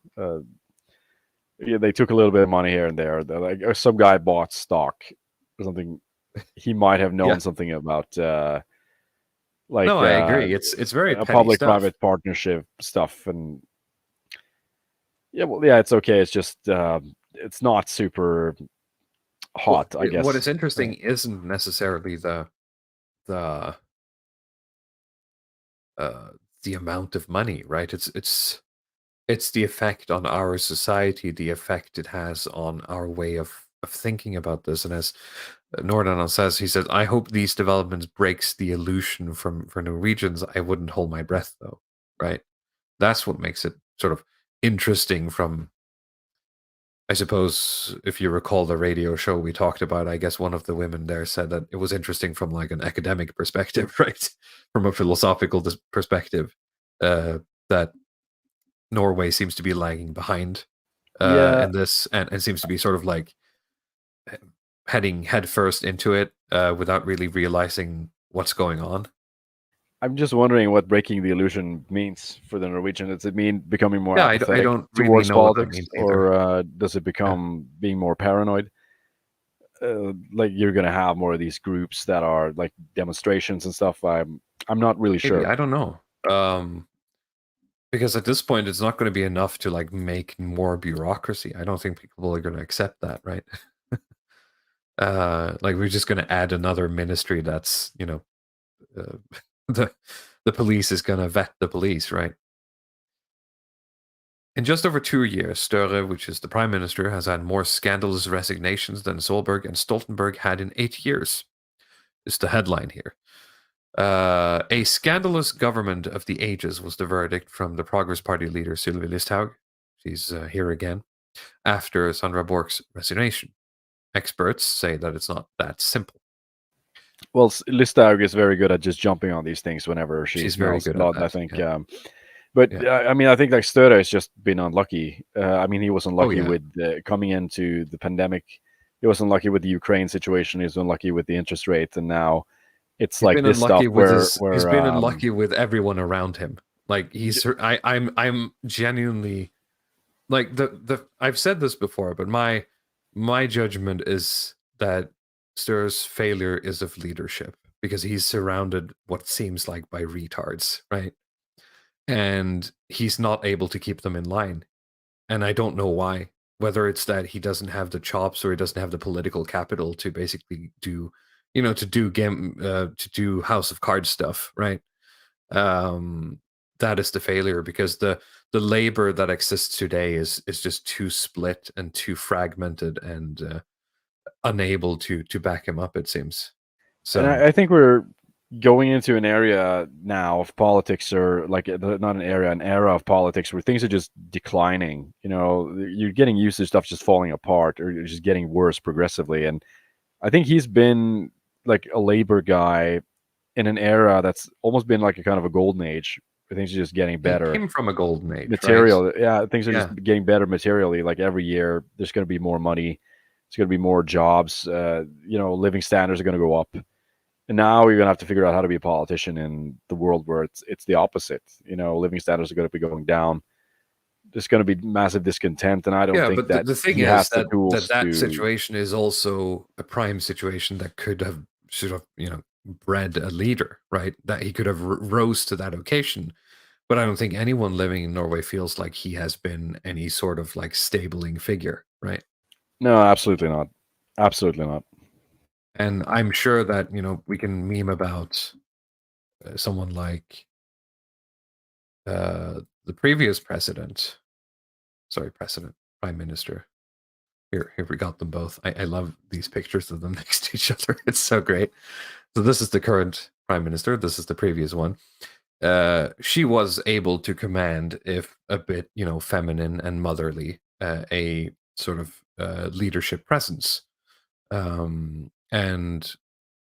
they took a little bit of money here and there. Like some guy bought stock or something. He might have known something about like no, I agree. It's very petty public-private partnership stuff, and it's okay. It's just it's not super hot, I guess. What is interesting isn't necessarily the amount of money, right? It's the effect on our society, the effect it has on our way of thinking about this. And as Nordanon says, he says, I hope these developments breaks the illusion for Norwegians. I wouldn't hold my breath, though, right? That's what makes it sort of interesting from, I suppose, if you recall the radio show we talked about, I guess one of the women there said that it was interesting from like an academic perspective, right? From a philosophical perspective, that Norway seems to be lagging behind in this, and seems to be sort of like heading headfirst into it without really realizing what's going on. I'm just wondering what breaking the illusion means for the Norwegian. Does it mean becoming more apathetic I don't towards really know politics, what that means either. or does it become being more paranoid? Like you're gonna have more of these groups that are like demonstrations and stuff. I'm not really sure. I don't know. Because at this point, it's not going to be enough to like make more bureaucracy. I don't think people are going to accept that, right? Like we're just going to add another ministry that's, the police is going to vet the police, right? In just over 2 years, Støre, which is the prime minister, has had more scandalous resignations than Solberg and Stoltenberg had in 8 years. Is the headline here. A scandalous government of the ages was the verdict from the Progress Party leader Sylvia Listhaug. She's here again after Sandra Borch's resignation. Experts say that it's not that simple. Well, Listhaug is very good at just jumping on these things whenever she's very good blood, at that, I think. yeah. I mean, I think like Støre has just been unlucky. I mean, he was unlucky yeah. with coming into the pandemic. He was unlucky with the Ukraine situation. He was unlucky with the interest rate, and now it's He's like been this stuff unlucky with where he's been unlucky with everyone around him. Like I'm genuinely like the I've said this before, but my judgment is that Stur's failure is of leadership, because he's surrounded what seems like by retards, right? And he's not able to keep them in line. And I don't know why. Whether it's that he doesn't have the chops, or he doesn't have the political capital to basically do, to do House of Cards stuff, right? That is the failure, because the labor that exists today is just too split and too fragmented and unable to back him up, it seems. So and I think we're going into an area now of politics, or like not an area, an era of politics where things are just declining. You're getting used to stuff just falling apart, or you're just getting worse progressively. And I think he's been like a labor guy in an era that's almost been like a kind of a golden age, where things are just getting better. He came from a golden age, material, right? Yeah, things are just getting better materially. Like every year, there's going to be more money. It's going to be more jobs. Living standards are going to go up. And now you're going to have to figure out how to be a politician in the world where it's the opposite. Living standards are going to be going down. There's going to be massive discontent, and I don't think that the thing is that situation is also a prime situation that could have sort of bred a leader, right? That he could have rose to that occasion. But I don't think anyone living in Norway feels like he has been any sort of like stabling figure, right? No, absolutely not. Absolutely not. And I'm sure that we can meme about someone like the previous prime minister. Here we got them both. I love these pictures of them next to each other. It's so great. So this is the current prime minister. This is the previous one. She was able to command, if a bit, feminine and motherly, a sort of leadership presence. And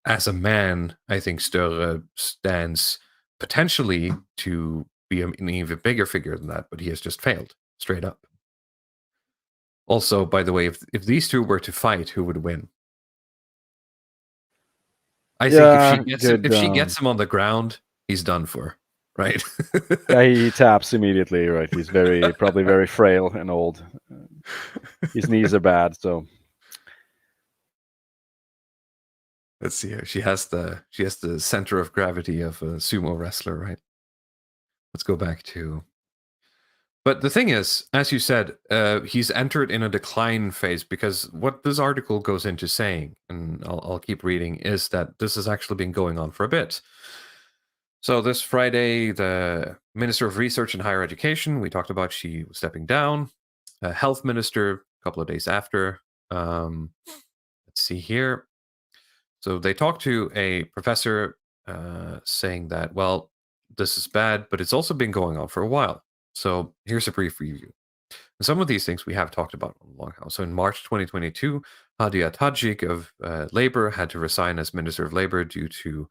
as a man, I think Sture stands potentially to be an even bigger figure than that, but he has just failed straight up. Also, by the way, if these two were to fight, who would win? I think if she gets him on the ground, he's done for, right? Yeah, he taps immediately, right? He's probably very frail and old. His knees are bad, so. Let's see here. She has the center of gravity of a sumo wrestler, right? Let's go back to. But the thing is, as you said, he's entered in a decline phase, because what this article goes into saying, and I'll keep reading, is that this has actually been going on for a bit. So this Friday, the Minister of Research and Higher Education, we talked about, she was stepping down. Health Minister, a couple of days after. Let's see here. So they talked to a professor saying that, well, this is bad, but it's also been going on for a while. So here's a brief review. And some of these things we have talked about on Longhouse. So in March 2022, Hadia Tajik of Labor had to resign as Minister of Labor due to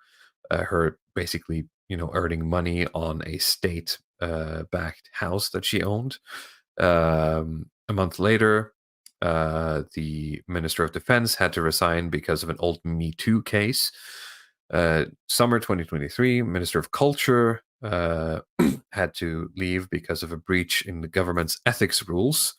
her basically, earning money on a state-backed house that she owned. A month later, the Minister of Defense had to resign because of an old Me Too case. Summer 2023, Minister of Culture had to leave because of a breach in the government's ethics rules.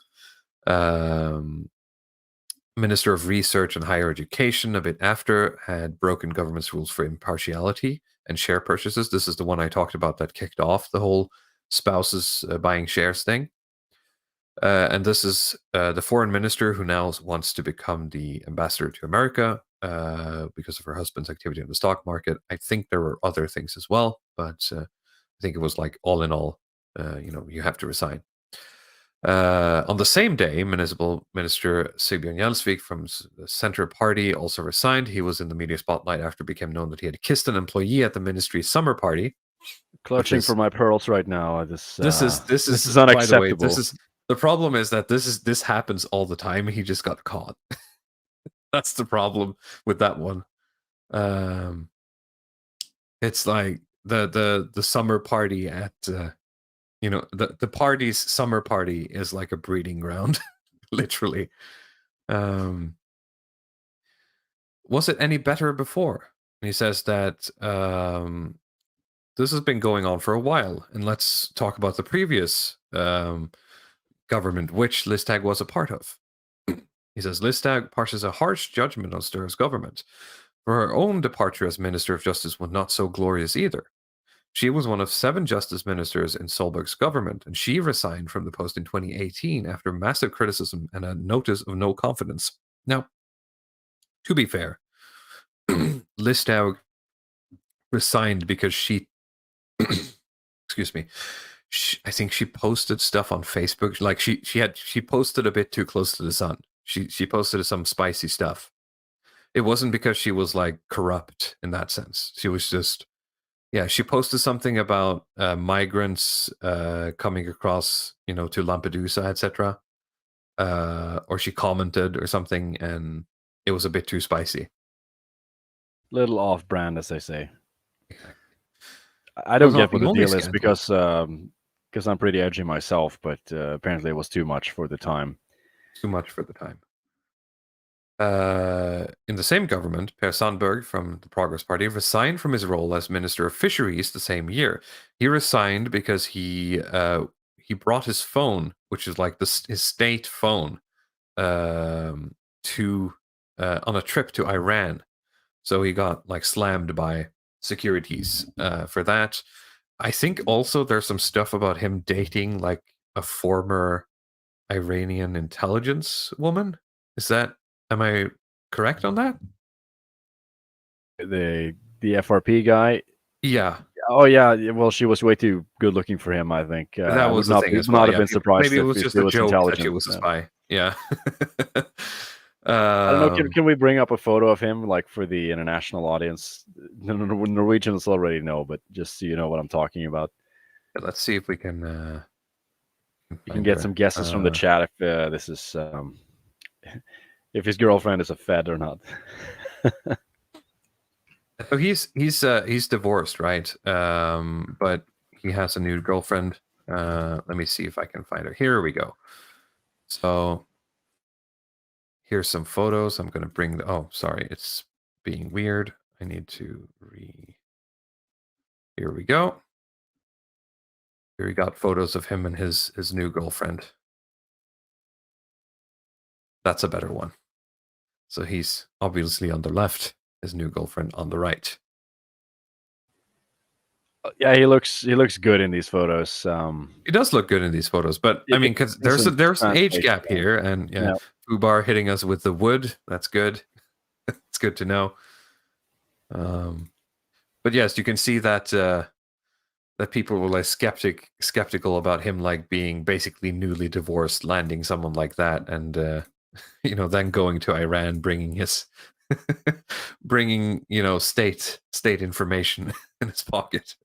Minister of Research and Higher Education, a bit after, had broken government's rules for impartiality and share purchases. This is the one I talked about that kicked off the whole spouses buying shares thing. And this is the foreign minister who now wants to become the ambassador to America because of her husband's activity in the stock market. I think there were other things as well, but I think it was like all in all, you have to resign. On the same day, Municipal Minister Sigbjørn Gjelsvik from the Centre Party also resigned. He was in the media spotlight after it became known that he had kissed an employee at the ministry's summer party. Clutching for my pearls right now. This is By unacceptable. the way, the problem is that this happens all the time. He just got caught. That's the problem with that one. It's like the summer party at the party's summer party is like a breeding ground, literally. Was it any better before? And he says that this has been going on for a while, and let's talk about the previous government, which Listhaug was a part of. He says Listhaug passes a harsh judgment on Stur's government, for her own departure as Minister of Justice was not so glorious either. She was one of 7 justice ministers in Solberg's government, and she resigned from the post in 2018 after massive criticism and a notice of no confidence. Now, to be fair, Listhaug resigned because she, excuse me, I think she posted stuff on Facebook. Like she posted a bit too close to the sun. She posted some spicy stuff. It wasn't because she was like corrupt in that sense. She was just. Yeah, she posted something about migrants coming across, to Lampedusa, etc. Or she commented or something, and it was a bit too spicy. Little off-brand, as they say. I don't get what the deal is because I'm pretty edgy myself, but apparently it was too much for the time. Too much for the time. In the same government, Per Sandberg from the Progress Party resigned from his role as Minister of Fisheries the same year. He resigned because he brought his phone, which is like his state phone, on a trip to Iran. So he got like slammed by securities for that. I think also there's some stuff about him dating like a former Iranian intelligence woman. Am I correct on that? The FRP guy? Yeah. Oh yeah. Well, she was way too good looking for him. I think That I was would the not thing be, as would well. not have Yeah, been surprised maybe it was if just she a was joke that intelligent. she was a spy. Yeah. I don't know. Can we bring up a photo of him, like for the international audience? Norwegians already know, but just so you know what I'm talking about. Let's see if we can. You can get some guesses from the chat if this is if his girlfriend is a Fed or not. So he's divorced, right? But he has a new girlfriend. Let me see if I can find her. Here we go. So here's some photos. I'm gonna bring the. Oh, sorry, it's being weird. I need to Here we go. Here we got photos of him and his new girlfriend. That's a better one. So he's obviously on the left, his new girlfriend on the right. Yeah, he looks good in these photos. He does look good in these photos, but I mean, because there's an age gap here, and yeah, Fubar hitting us with the wood. That's good. It's good to know. But yes, you can see that that people were like skeptical about him, like being basically newly divorced, landing someone like that, and then going to Iran, bringing his bringing state information in his pocket.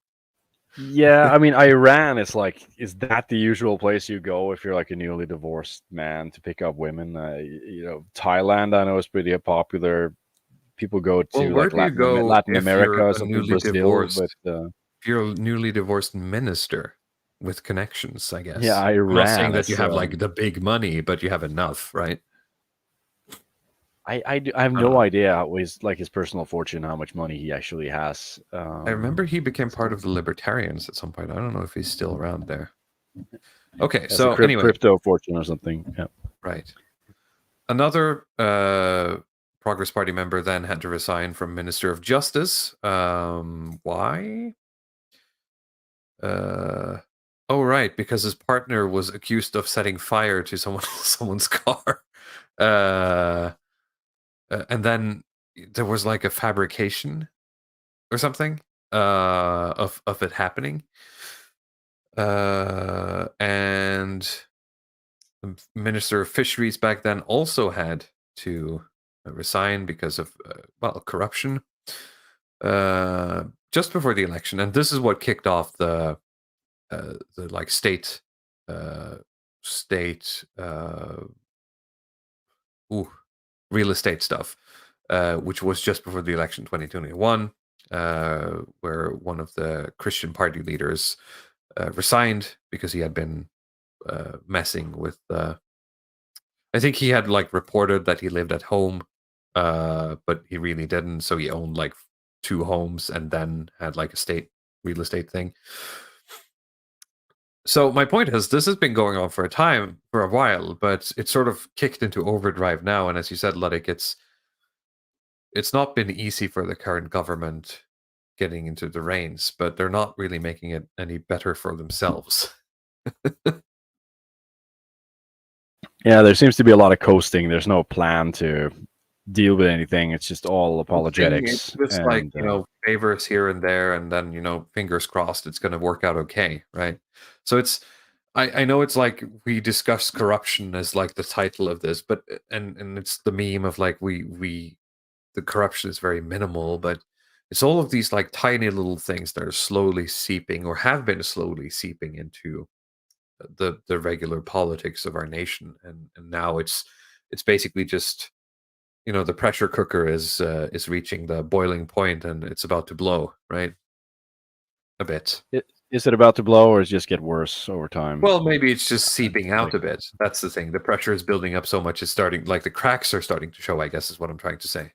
Yeah, I mean, Iran is that the usual place you go if you're like a newly divorced man to pick up women? Thailand, I know, is pretty popular. People go to Latin America or something, Brazil. Divorced, but if you're a newly divorced minister with connections, I guess. Yeah, Iran. I'm not saying that you have like the big money, but you have enough, right? I have no idea how his personal fortune, how much money he actually has. I remember he became part of the Libertarians at some point. I don't know if he's still around there. Okay, so anyway, crypto fortune or something. Yeah, right. Another Progress Party member then had to resign from Minister of Justice. Why? Oh, right, because his partner was accused of setting fire to someone's car. And then there was like a fabrication or something of it happening. And the Minister of Fisheries back then also had to resign because of corruption just before the election. And this is what kicked off the like state real estate stuff, which was just before the election 2021, where one of the Christian party leaders resigned because he had been messing with I think he had like reported that he lived at home, but he really didn't. So he owned like 2 homes and then had like a real estate thing. So my point is, this has been going on for a while, but it's sort of kicked into overdrive now. And as you said, Ludwig, it's not been easy for the current government getting into the reins, but they're not really making it any better for themselves. Yeah, there seems to be a lot of coasting. There's no plan to deal with anything. It's just all apologetics. It's just like, favors here and there, and then, fingers crossed it's going to work out okay, right? So it's, I know it's like we discuss corruption as like the title of this, but and it's the meme of like the corruption is very minimal, but it's all of these like tiny little things that are slowly seeping or have been slowly seeping into the regular politics of our nation, and now it's basically just the pressure cooker is reaching the boiling point and it's about to blow, right? A bit. Is it about to blow, or is it just get worse over time? Well, maybe it's just seeping out a bit. That's the thing. The pressure is building up so much, it's starting, like the cracks are starting to show, I guess is what I'm trying to say.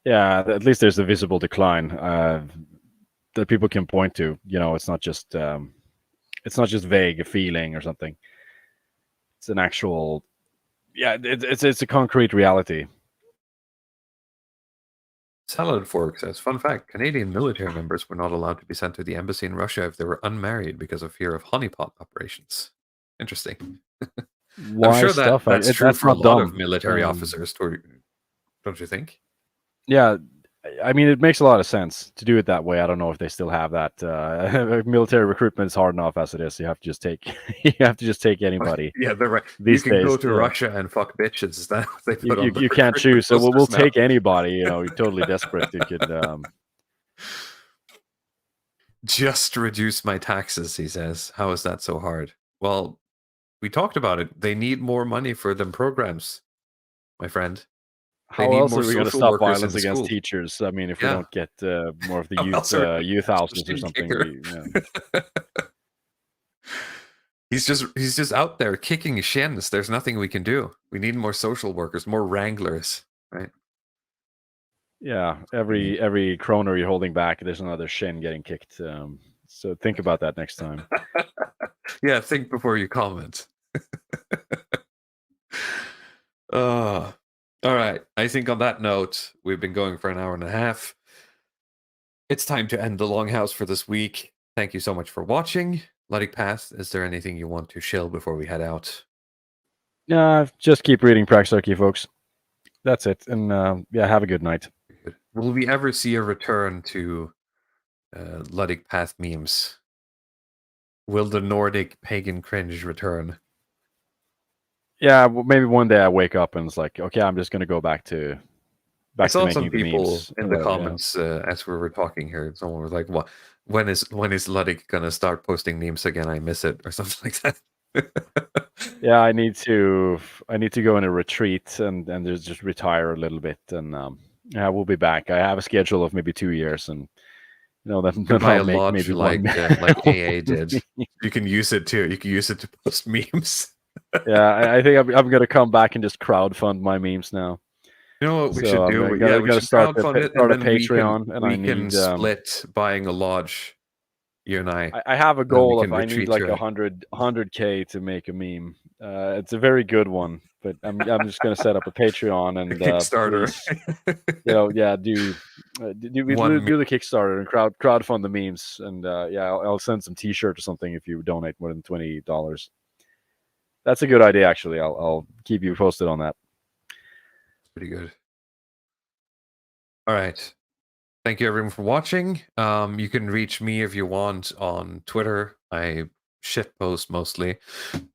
Yeah, at least there's a visible decline that people can point to. It's not just vague, a feeling or something. It's an actual, it's a concrete reality. Salad Fork says, fun fact, Canadian military members were not allowed to be sent to the embassy in Russia if they were unmarried because of fear of honeypot operations. Interesting. I'm sure that's true for a lot of military officers, don't you think? Yeah, I mean, it makes a lot of sense to do it that way. I don't know if they still have that. Military recruitment is hard enough as it is. You have to just take you have to just take anybody. Yeah, they're right. You These can days, go to yeah. Russia and fuck bitches. Is that what they put on the You can't recruitment choose. So we'll posters now? take anybody. You know, you're totally desperate. You could. Just reduce my taxes, he says. How is that so hard? Well, we talked about it. They need more money for them programs, my friend. They How need else more are we going to social stop workers in violence the against school. teachers? I mean, if we Yeah. don't get more of the How else are youth houses or Shit something. kicker. He's just out there kicking shins. There's nothing we can do. We need more social workers, more wranglers, right? Yeah, every kroner you're holding back, there's another shin getting kicked. So think about that next time. Yeah, think before you comment. All right. I think on that note, we've been going for an hour and a half. It's time to end the Longhouse for this week. Thank you so much for watching. Luddic Path, is there anything you want to shill before we head out? Just keep reading Praxarchy, folks. That's it. And yeah, have a good night. Will we ever see a return to Luddic Path memes? Will the Nordic pagan cringe return? Yeah, well, maybe one day I wake up and it's like, okay, I'm just going to go back to I saw making some the people memes. in the comments as we were talking here. Someone was like, "What? When is Luddic gonna start posting memes again? I miss it," or something like that. Yeah, I need to go in a retreat and just retire a little bit, and yeah, we'll be back. I have a schedule of maybe 2 years, and then buy I'll a make lodge maybe like one. AA did. You can use it too. You can use it to post memes. Yeah, I think I'm going to come back and just crowdfund my memes now. You know what we So should do? we We should should start crowdfund it, start a and then Patreon, and we I can need. split buying a lodge. You and I. I have a then we goal can of I need retreat like to it. 100K to make a meme. It's a very good one, but I'm just going to set up a Patreon and Kickstarter. please, yeah, do the Kickstarter and crowdfund the memes, and yeah, I'll send some T-shirt or something if you donate more than $20. That's a good idea, actually. I'll keep you posted on that. Pretty good. All right. Thank you everyone for watching. You can reach me if you want on Twitter. I shitpost mostly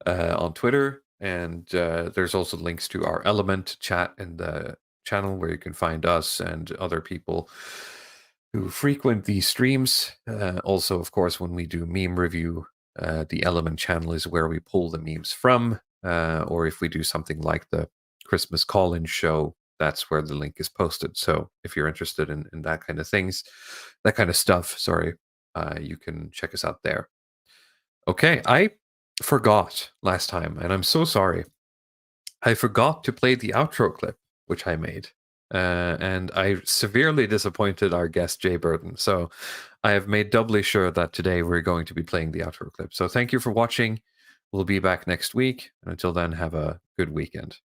on Twitter, and there's also links to our Element chat in the channel where you can find us and other people who frequent these streams. Also, of course, when we do meme review, the Element channel is where we pull the memes from, or if we do something like the Christmas call-in show, that's where the link is posted. So if you're interested in that kind of things, that kind of stuff, you can check us out there. Okay, I forgot last time, and I'm so sorry. I forgot to play the outro clip, which I made. And I severely disappointed our guest, Jay Burton. So I have made doubly sure that today we're going to be playing the outro clip. So thank you for watching. We'll be back next week. And until then, have a good weekend.